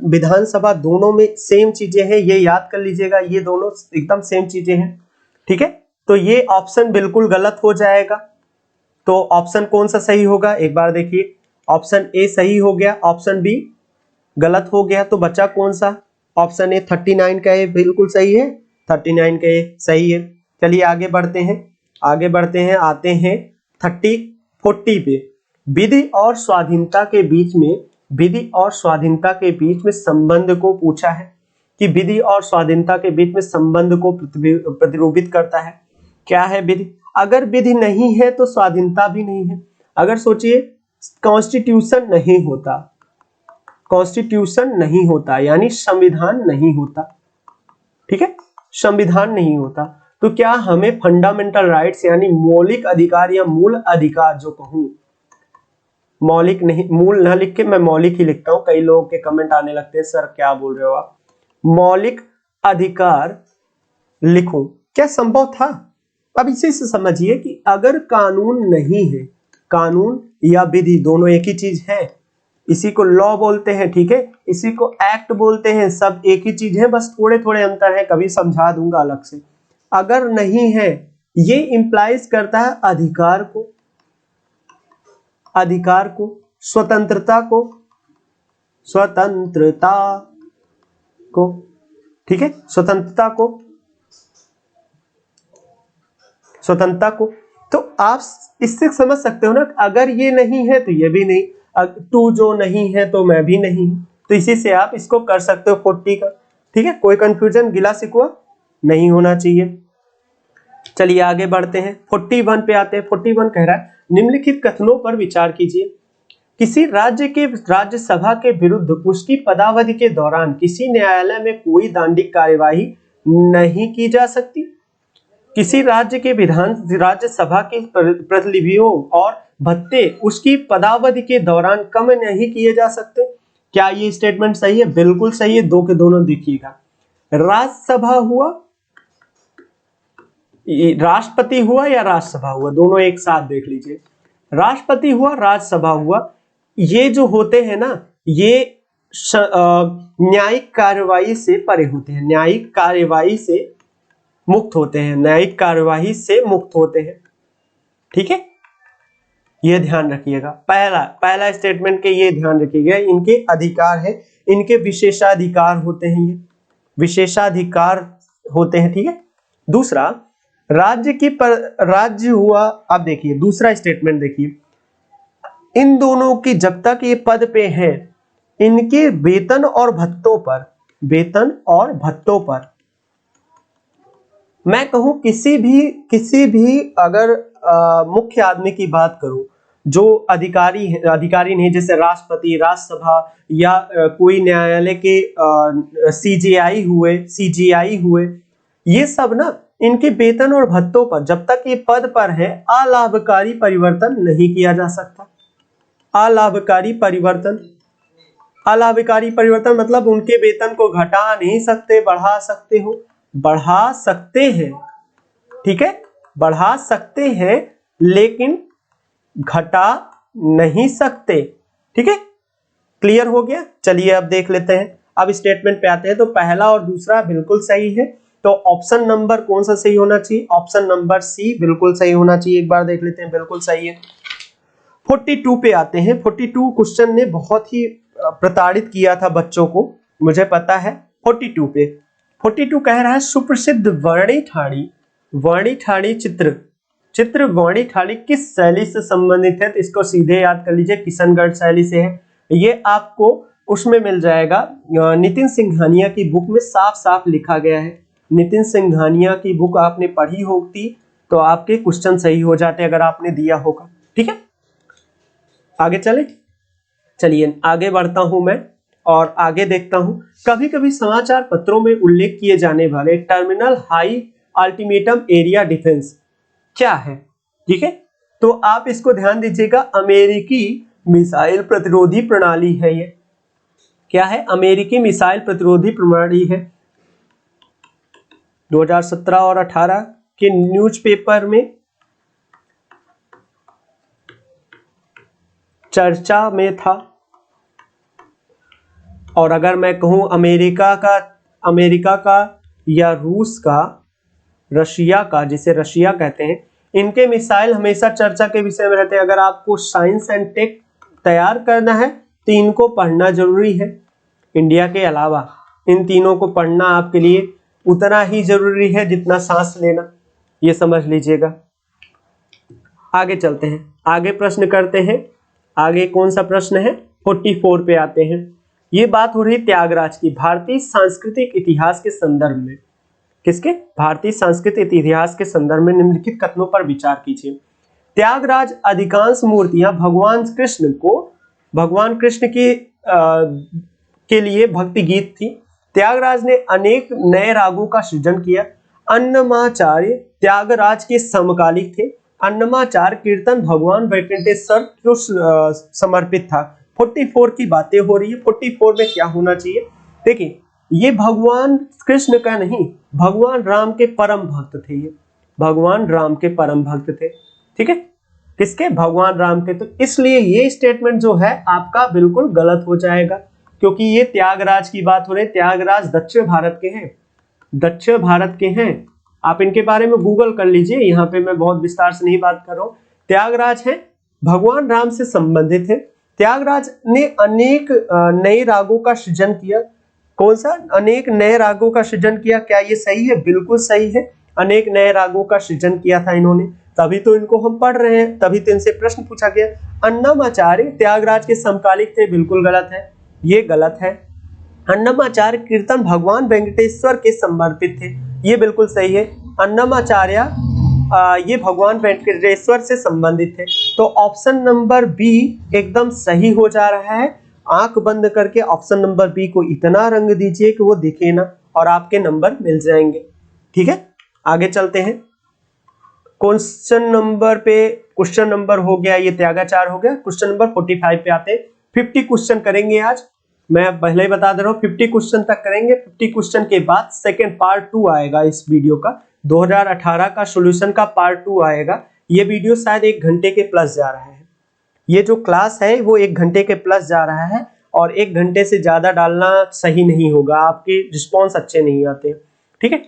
विधानसभा दोनों में सेम चीजें हैं, ये याद कर लीजिएगा। ये दोनों एकदम सेम चीजें हैं। ठीक है, तो ये ऑप्शन बिल्कुल गलत हो जाएगा। तो ऑप्शन कौन सा सही होगा? एक बार देखिए, ऑप्शन ए सही हो गया, ऑप्शन बी गलत हो गया। तो बचा कौन सा? ऑप्शन ए 39 का ए बिल्कुल सही है, 39 का ए सही है। चलिए आगे बढ़ते हैं, आते हैं 40 पे। विधि और स्वाधीनता के बीच में संबंध को पूछा है कि विधि और स्वाधीनता के बीच में संबंध को प्रतिरूपित करता है। क्या है विधि? अगर विधि नहीं है तो स्वाधीनता भी नहीं है। अगर सोचिए, कॉन्स्टिट्यूशन नहीं होता यानी संविधान नहीं होता। ठीक है, संविधान नहीं होता तो क्या हमें फंडामेंटल राइट्स यानी मौलिक अधिकार या मूल अधिकार जो कहूं, मौलिक नहीं, मूल ना लिख के मैं मौलिक ही लिखता हूं। कई लोगों के कमेंट आने लगते हैं, सर क्या बोल रहे हो आप, मौलिक अधिकार लिखूं, क्या संभव था? अब इसी से समझिए कि अगर कानून नहीं है कानून या विधि दोनों एक ही चीज है, इसी को लॉ बोलते हैं, ठीक है, इसी को एक्ट बोलते हैं, सब एक ही चीज है, बस थोड़े थोड़े अंतर है, कभी समझा दूंगा अलग से। अगर नहीं है, ये इंप्लाइज करता है अधिकार को, अधिकार को, स्वतंत्रता को, स्वतंत्रता को, ठीक है, स्वतंत्रता को, स्वतंत्रता को। तो आप इससे समझ सकते हो ना, अगर ये नहीं है तो ये भी नहीं, तू जो नहीं है तो मैं भी नहीं हूं, तो इसी से आप इसको कर सकते हो 40 का, ठीक है, कोई कंफ्यूजन गिला शिकवा नहीं होना चाहिए। चलिए आगे बढ़ते हैं, 41 पे आते हैं। 41 कह रहा है निम्नलिखित कथनों पर विचार कीजिए। किसी राज्य के राज्यसभा के विरुद्ध उसकी पदावधि के दौरान किसी न्यायालय में कोई दंडिक कार्यवाही नहीं की जा सकती। किसी राज्य के राज्यसभा के प्रतिनिधियों और भत्ते उसकी पदावधि के दौरान कम नहीं किए जा सकते। क्या ये स्टेटमेंट सही है? बिल्कुल सही है, दो के दोनों देखिएगा। राज्यसभा हुआ, राष्ट्रपति हुआ या राज्यसभा हुआ, दोनों एक साथ देख लीजिए। राष्ट्रपति हुआ, राज्यसभा हुआ, ये जो होते हैं ना, ये न्यायिक कार्यवाही से परे होते हैं, न्यायिक कार्यवाही से मुक्त होते हैं, न्यायिक कार्यवाही से मुक्त होते हैं, ठीक है, ये ध्यान रखिएगा। पहला स्टेटमेंट के ये ध्यान रखिएगा, इनके अधिकार है, इनके विशेषाधिकार होते हैं, ये विशेषाधिकार होते हैं, ठीक है। दूसरा, राज्य हुआ, अब देखिए दूसरा स्टेटमेंट देखिए, इन दोनों की जब तक ये पद पे हैं, इनके वेतन और भत्तों पर, वेतन और भत्तों पर, मैं कहूं किसी भी अगर मुख्य आदमी की बात करूं जो अधिकारी नहीं, जैसे राष्ट्रपति, राज्यसभा या कोई न्यायालय के सीजीआई हुए, ये सब ना, इनके वेतन और भत्तों पर जब तक ये पद पर है अलाभकारी परिवर्तन नहीं किया जा सकता। अलाभकारी परिवर्तन, अलाभकारी परिवर्तन मतलब उनके वेतन को घटा नहीं सकते, बढ़ा सकते हो, बढ़ा सकते हैं, ठीक है, बढ़ा सकते हैं लेकिन घटा नहीं सकते, ठीक है, क्लियर हो गया। चलिए अब देख लेते हैं, अब स्टेटमेंट पे आते हैं। तो पहला और दूसरा बिल्कुल सही है, तो ऑप्शन नंबर कौन सा सही होना चाहिए? ऑप्शन नंबर सी बिल्कुल सही होना चाहिए। एक बार देख लेते हैं, बिल्कुल सही है। 42 पे आते हैं। 42 क्वेश्चन ने बहुत ही प्रताड़ित किया था बच्चों को, मुझे पता है। 42 पे 42 कह रहा है सुप्रसिद्ध वर्णी ठाड़ी चित्र वर्णी ठाड़ी किस शैली से संबंधित है? तो इसको सीधे याद कर लीजिए, किशनगढ़ शैली से है। ये आपको उसमें मिल जाएगा, नितिन सिंघानिया की बुक में साफ साफ लिखा गया है। नितिन सिंघानिया की बुक आपने पढ़ी होती तो आपके क्वेश्चन सही हो जाते अगर आपने दिया होगा, ठीक है। आगे चलिए आगे बढ़ता हूं मैं और आगे देखता हूं। कभी कभी समाचार पत्रों में उल्लेख किए जाने वाले terminal high ultimatum area defence क्या है? ठीक है, तो आप इसको ध्यान दीजिएगा। अमेरिकी मिसाइल प्रतिरोधी प्रणाली है ये। क्या है? अमेरिकी मिसाइल प्रतिरोधी प्रणाली है। 2017 और 18 के न्यूज़पेपर में चर्चा में था। और अगर मैं कहूं अमेरिका का या रूस का, रशिया का, जिसे रशिया कहते हैं, इनके मिसाइल हमेशा चर्चा के विषय में रहते हैं। अगर आपको साइंस एंड टेक तैयार करना है तो इनको पढ़ना जरूरी है। इंडिया के अलावा इन तीनों को पढ़ना आपके लिए उतना ही जरूरी है जितना सांस लेना, ये समझ लीजिएगा। आगे चलते हैं, आगे प्रश्न करते हैं। आगे कौन सा प्रश्न है? 44 पे आते हैं। ये बात हो रही त्यागराज की। भारतीय सांस्कृतिक इतिहास के संदर्भ में, किसके? भारतीय सांस्कृतिक इतिहास के संदर्भ में निम्नलिखित कथनों पर विचार कीजिए। त्यागराज अधिकांश मूर्तियां भगवान कृष्ण के लिए भक्ति गीत थी। त्यागराज ने अनेक नए रागों का सृजन किया। अन्नमाचार्य त्यागराज के समकालिक थे। अन्नमाचार्य कीर्तन भगवान वैकुंठेश्वर को समर्पित था। 44 की बातें हो रही है। 44 में क्या होना चाहिए? देखिए, ये भगवान कृष्ण का नहीं, भगवान राम के परम भक्त थे। ये भगवान राम के परम भक्त थे, ठीक है। किसके? भगवान राम के। तो इसलिए ये स्टेटमेंट जो है आपका बिल्कुल गलत हो जाएगा, क्योंकि ये त्यागराज की बात हो रही है। त्यागराज दक्षिण भारत के हैं, दक्षिण भारत के हैं। आप इनके बारे में गूगल कर लीजिए, यहाँ पे मैं बहुत विस्तार से नहीं बात कर रहा हूँ। त्यागराज है, भगवान राम से संबंधित है। त्यागराज ने अनेक नए रागों का सृजन किया। कौन सा? अनेक नए रागों का सृजन किया। क्या ये सही है? बिल्कुल सही है। अनेक नए रागों का सृजन किया था इन्होंने, तभी तो इनको हम पढ़ रहे हैं, तभी तो इनसे प्रश्न पूछा गया। अन्नमाचार्य त्यागराज के समकालिक थे, बिल्कुल गलत है, ये गलत है। अन्नमाचार्य कीर्तन भगवान वेंकटेश्वर के समर्पित थे, ये बिल्कुल सही है। अन्नमाचार्य ये भगवान वेंकटेश्वर से संबंधित थे। तो ऑप्शन नंबर बी एकदम सही हो जा रहा है। आंख बंद करके ऑप्शन नंबर बी को इतना रंग दीजिए कि वो दिखे ना, और आपके नंबर मिल जाएंगे। ठीक है, आगे चलते हैं। क्वेश्चन नंबर हो गया, ये त्यागाचार हो गया। क्वेश्चन नंबर 45 पे आते हैं। 50 क्वेश्चन करेंगे आज, मैं पहले ही बता दे रहा हूँ 50 क्वेश्चन तक करेंगे। 50 क्वेश्चन के बाद सेकंड पार्ट 2 आएगा इस वीडियो का, 2018 का सॉल्यूशन का पार्ट 2 आएगा। ये वीडियो शायद 1 घंटे के प्लस जा रहा है, ये जो क्लास है वो 1 घंटे के प्लस जा रहा है, और 1 घंटे से ज्यादा डालना सही नहीं होगा, आपके रिस्पॉन्स अच्छे नहीं आते। ठीक है,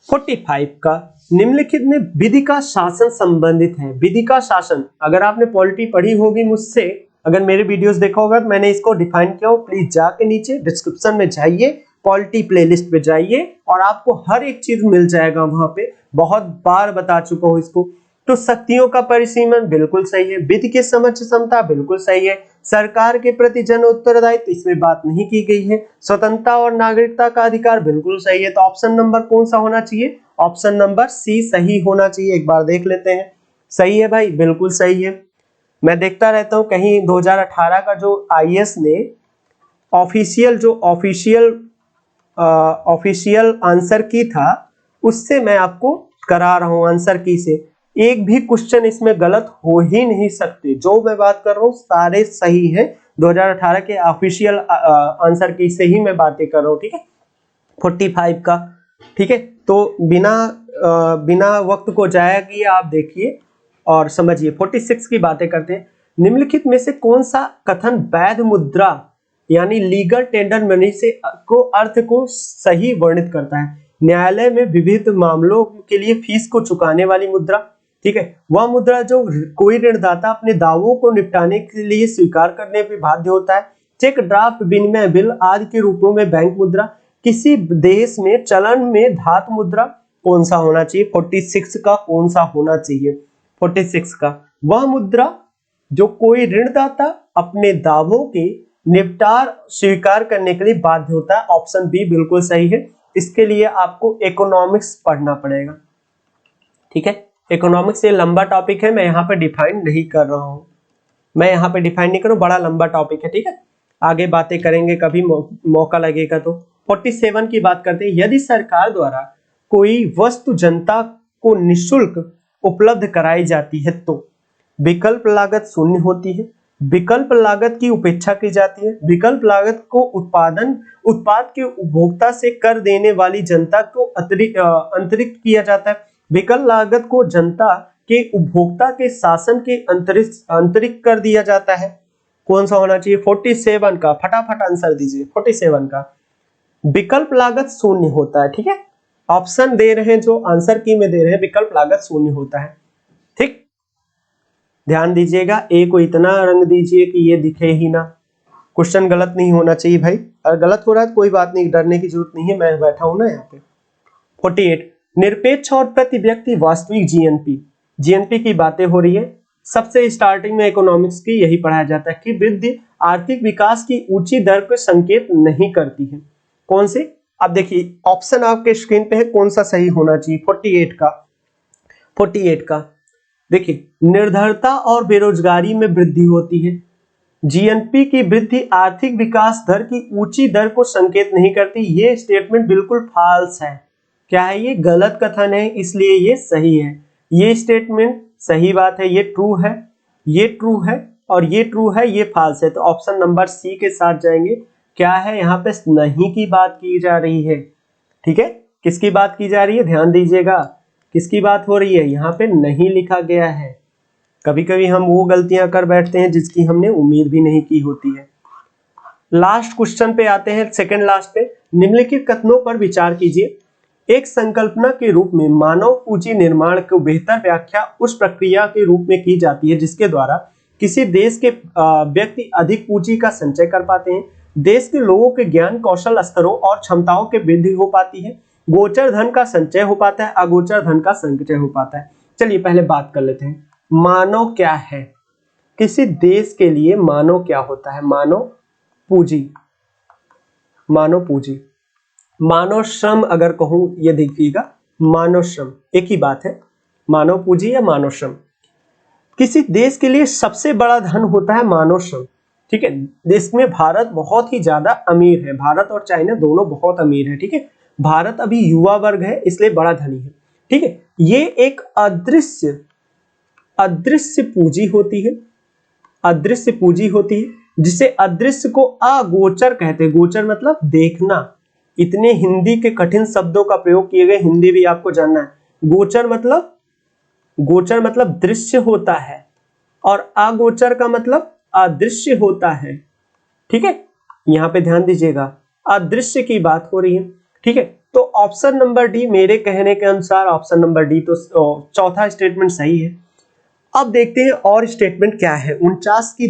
45 का निम्नलिखित में विधि का शासन संबंधित है। विधि का शासन, अगर आपने पॉलिटी पढ़ी होगी मुझसे, अगर मेरे वीडियोस देखा होगा तो मैंने इसको डिफाइन किया हो, प्लीज जाके नीचे डिस्क्रिप्शन में जाइए, पॉलिटी प्लेलिस्ट पे जाइए, और आपको हर एक चीज मिल जाएगा वहां पे। बहुत बार बता चुका हूं इसको। तो शक्तियों का परिसीमन बिल्कुल सही है। विधि की समझ क्षमता बिल्कुल सही है। सरकार के प्रति जन उत्तरदायित्व, इसमें बात नहीं की गई है। स्वतंत्रता और नागरिकता का अधिकार बिल्कुल सही है। तो ऑप्शन नंबर कौन सा होना चाहिए? ऑप्शन नंबर सी सही होना चाहिए। एक बार देख लेते हैं। सही है भाई, बिल्कुल सही है। मैं देखता रहता हूँ कहीं 2018 का जो आईएएस ने ऑफिशियल आंसर की था, उससे मैं आपको करा रहा हूं आंसर की से। एक भी क्वेश्चन इसमें गलत हो ही नहीं सकते, जो मैं बात कर रहा हूँ सारे सही है। 2018 के ऑफिशियल आंसर की से ही मैं बातें कर रहा हूँ। ठीक है, 45 का। ठीक है, तो बिना वक्त को जाया किए आप देखिए और समझिए। 46 की बातें करते हैं। निम्नलिखित में से कौन सा कथन वैध मुद्रा यानी लीगल टेंडर मनी से अर्थ को सही वर्णित करता है? न्यायालय में विविध मामलों के लिए फीस को चुकाने वाली मुद्रा। ठीक है, वह मुद्रा जो कोई ऋणदाता अपने दावों को निपटाने के लिए स्वीकार करने पर बाध्य होता है। चेक, ड्राफ्ट, विनिमय बिल आदि के रूपों में बैंक मुद्रा। किसी देश में चलन में धातु मुद्रा। कौन सा होना चाहिए? 46 का कौन सा होना चाहिए? 46 का वह मुद्रा जो कोई ऋणदाता अपने दावों के निपटार स्वीकार करने के लिए बाध्य होता है। ऑप्शन बी बिल्कुल सही है। इसके लिए आपको इकोनॉमिक्स पढ़ना पड़ेगा। ठीक है, इकोनॉमिक्स ये लंबा टॉपिक है, मैं यहाँ पे डिफाइन नहीं कर रहा हूँ, मैं यहाँ पे डिफाइन नहीं करूँ, बड़ा लंबा टॉपिक है। ठीक है, आगे बातें करेंगे कभी मौका लगेगा तो। 47 की बात करते हैं। यदि सरकार द्वारा कोई वस्तु जनता को निःशुल्क उपलब्ध कराई जाती है तो विकल्प लागत शून्य होती है, विकल्प लागत की उपेक्षा की जाती है, विकल्प लागत को उत्पाद के उपभोक्ता से कर देने वाली जनता को अंतरिक्त किया जाता है, विकल्प लागत को जनता के उपभोक्ता के शासन के अंतरिक्त कर दिया जाता है। कौन सा होना चाहिए? 47 का फटाफट आंसर दीजिए। 47 का विकल्प लागत शून्य होता है। ठीक है, ऑप्शन दे रहे हैं जो आंसर की में दे रहे हैं, विकल्प लागत शून्य होता है। ठीक, ध्यान दीजिएगा, ए को इतना रंग दीजिए कि ये दिखे ही ना। क्वेश्चन गलत नहीं होना चाहिए भाई, अगर गलत हो रहा है तो कोई बात नहीं, डरने की जरूरत नहीं है, मैं बैठा हूं ना यहाँ पे। 48 निरपेक्ष और प्रति व्यक्ति वास्तविक जीएनपी की बातें हो रही है। सबसे स्टार्टिंग में इकोनॉमिक्स की यही पढ़ाया जाता है कि वृद्धि आर्थिक विकास की ऊंची दर को संकेत नहीं करती है। कौन से? अब देखिए ऑप्शन आपके स्क्रीन पे है, कौन सा सही होना चाहिए? 48 का देखिए, निर्धरता और बेरोजगारी में वृद्धि होती है। जीएनपी की वृद्धि आर्थिक विकास दर की ऊंची दर को संकेत नहीं करती। ये स्टेटमेंट बिल्कुल फाल्स है। क्या है? ये गलत कथन है, इसलिए ये सही है। ये स्टेटमेंट सही बात है, ये ट्रू है, ये ट्रू है, और ये ट्रू है, ये फाल्स है। तो ऑप्शन नंबर सी के साथ जाएंगे। क्या है? यहाँ पे नहीं की बात की जा रही है। ठीक है, किसकी बात की जा रही है? ध्यान दीजिएगा, किसकी बात हो रही है? यहाँ पे नहीं लिखा गया है। कभी कभी हम वो गलतियां कर बैठते हैं जिसकी हमने उम्मीद भी नहीं की होती है। लास्ट क्वेश्चन पे आते हैं, सेकंड लास्ट पे। निम्नलिखित कथनों पर विचार कीजिए। एक संकल्पना के रूप में मानव पूंजी निर्माण को बेहतर व्याख्या उस प्रक्रिया के रूप में की जाती है जिसके द्वारा किसी देश के व्यक्ति अधिक पूंजी का संचय कर पाते हैं। देश के लोगों के ज्ञान कौशल स्तरों और क्षमताओं के वृद्धि हो पाती है। गोचर धन का संचय हो पाता है, अगोचर धन का संचय हो पाता है। चलिए पहले बात कर लेते हैं, मानव क्या है। किसी देश के लिए मानव क्या होता है? मानव पूंजी, मानव पूंजी, मानव श्रम अगर कहूं, ये देखिएगा मानव श्रम एक ही बात है, मानव पूंजी या मानव श्रम। किसी देश के लिए सबसे बड़ा धन होता है मानव श्रम, ठीक है। देश में भारत बहुत ही ज्यादा अमीर है, भारत और चाइना दोनों बहुत अमीर है, ठीक है। भारत अभी युवा वर्ग है इसलिए बड़ा धनी है, ठीक है। ये एक अदृश्य पूंजी होती है, अदृश्य पूंजी होती है जिसे अदृश्य को अगोचर कहते हैं। गोचर मतलब देखना, इतने हिंदी के कठिन शब्दों का प्रयोग किए गए, हिंदी भी आपको जानना है। गोचर मतलब दृश्य होता है और अगोचर का मतलब अदृश्य होता है, ठीक है। यहां पे ध्यान दीजिएगा, अदृश्य की बात हो रही है, ठीक है। तो ऑप्शन नंबर डी, मेरे कहने के अनुसार ऑप्शन नंबर डी तो चौथा स्टेटमेंट सही है। अब देखते हैं और स्टेटमेंट क्या है। 49 की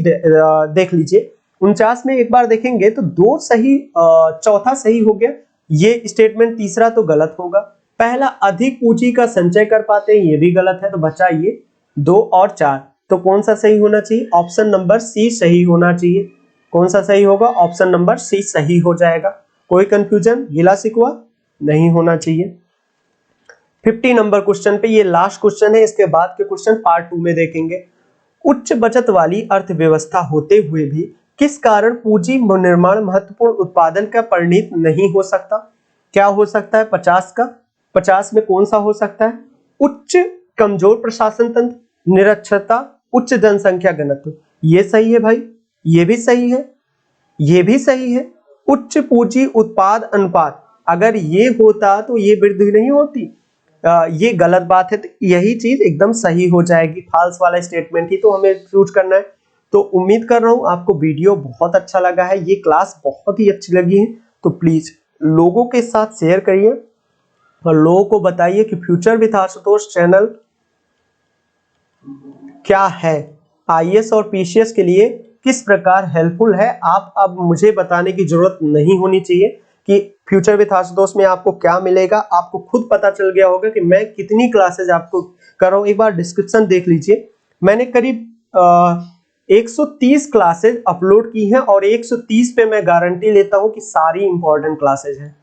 देख लीजिए, 49 में एक बार देखेंगे तो दो सही, चौथा सही हो गया। ये स्टेटमेंट तीसरा तो गलत होगा। पहला अधिक पूंजी का संचय कर पाते हैं, ये भी गलत है, तो बचा ये 2 और 4। तो कौन सा सही होना चाहिए? ऑप्शन नंबर सी सही होना चाहिए। कौन सा सही होगा? ऑप्शन नंबर सी सही हो जाएगा। कोई कंफ्यूजन, गिला शिकवा नहीं होना चाहिए। 50 नंबर क्वेश्चन पे, ये लास्ट क्वेश्चन है, इसके बाद के क्वेश्चन पार्ट 2 में देखेंगे। उच्च बचत वाली अर्थव्यवस्था होते हुए भी किस कारण पूंजी निर्माण महत्वपूर्ण उत्पादन का परिणत नहीं हो सकता? क्या हो सकता है? 50 का, 50 में कौन सा हो सकता है? उच्च कमजोर प्रशासन तंत्र, निरक्षरता, उच्च जनसंख्या घनत्व। ये सही है भाई, ये भी सही है, ये भी सही है। उच्च पूंजी उत्पाद अनुपात, अगर ये होता तो ये वृद्धि नहीं होती। ये गलत बात है, तो यही चीज एकदम सही हो जाएगी। फॉल्स वाला स्टेटमेंट ही तो हमें चूज करना है। तो उम्मीद कर रहा हूं आपको वीडियो बहुत अच्छा लगा है, ये क्लास बहुत ही अच्छी लगी है, तो प्लीज लोगों के साथ शेयर करिए और लोगों को बताइए कि फ्यूचर विद आशुतोष चैनल क्या है, आईएएस और पीसीएस के लिए किस प्रकार हेल्पफुल है। आप अब मुझे बताने की जरूरत नहीं होनी चाहिए कि फ्यूचर विद आशुतोष में आपको क्या मिलेगा, आपको खुद पता चल गया होगा कि मैं कितनी क्लासेज आपको कर रहा हूं। एक बार डिस्क्रिप्शन देख लीजिए, मैंने करीब 130 क्लासेज अपलोड की हैं और 130 पे मैं गारंटी लेता हूं कि सारी इंपॉर्टेंट क्लासेज हैं।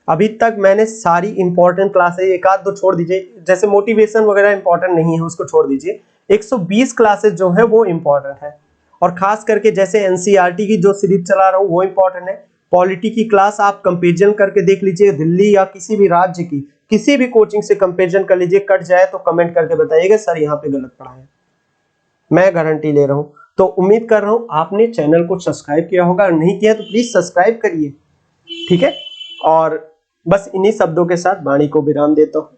अभी तक मैंने सारी इंपॉर्टेंट क्लासेज, एक आध दो छोड़ दीजिए, जैसे मोटिवेशन वगैरह इंपॉर्टेंट नहीं है उसको छोड़ दीजिए, 120 क्लासेज जो है वो इंपॉर्टेंट है। और खास करके जैसे एनसीईआरटी की जो सीरीज चला रहा हूँ वो इंपॉर्टेंट है। पॉलिटी की क्लास आप कंपेरिजन करके देख लीजिए, दिल्ली या किसी भी राज्य की किसी भी कोचिंग से कंपेरिजन कर लीजिए, कट जाए तो कमेंट करके बताइएगा सर यहाँ पे गलत पढ़ा है, मैं गारंटी ले रहा हूँ। तो उम्मीद कर रहा हूँ आपने चैनल को सब्सक्राइब किया होगा, नहीं किया तो प्लीज सब्सक्राइब करिए, ठीक है। और बस इन्हीं शब्दों के साथ वाणी को विराम देता हूँ।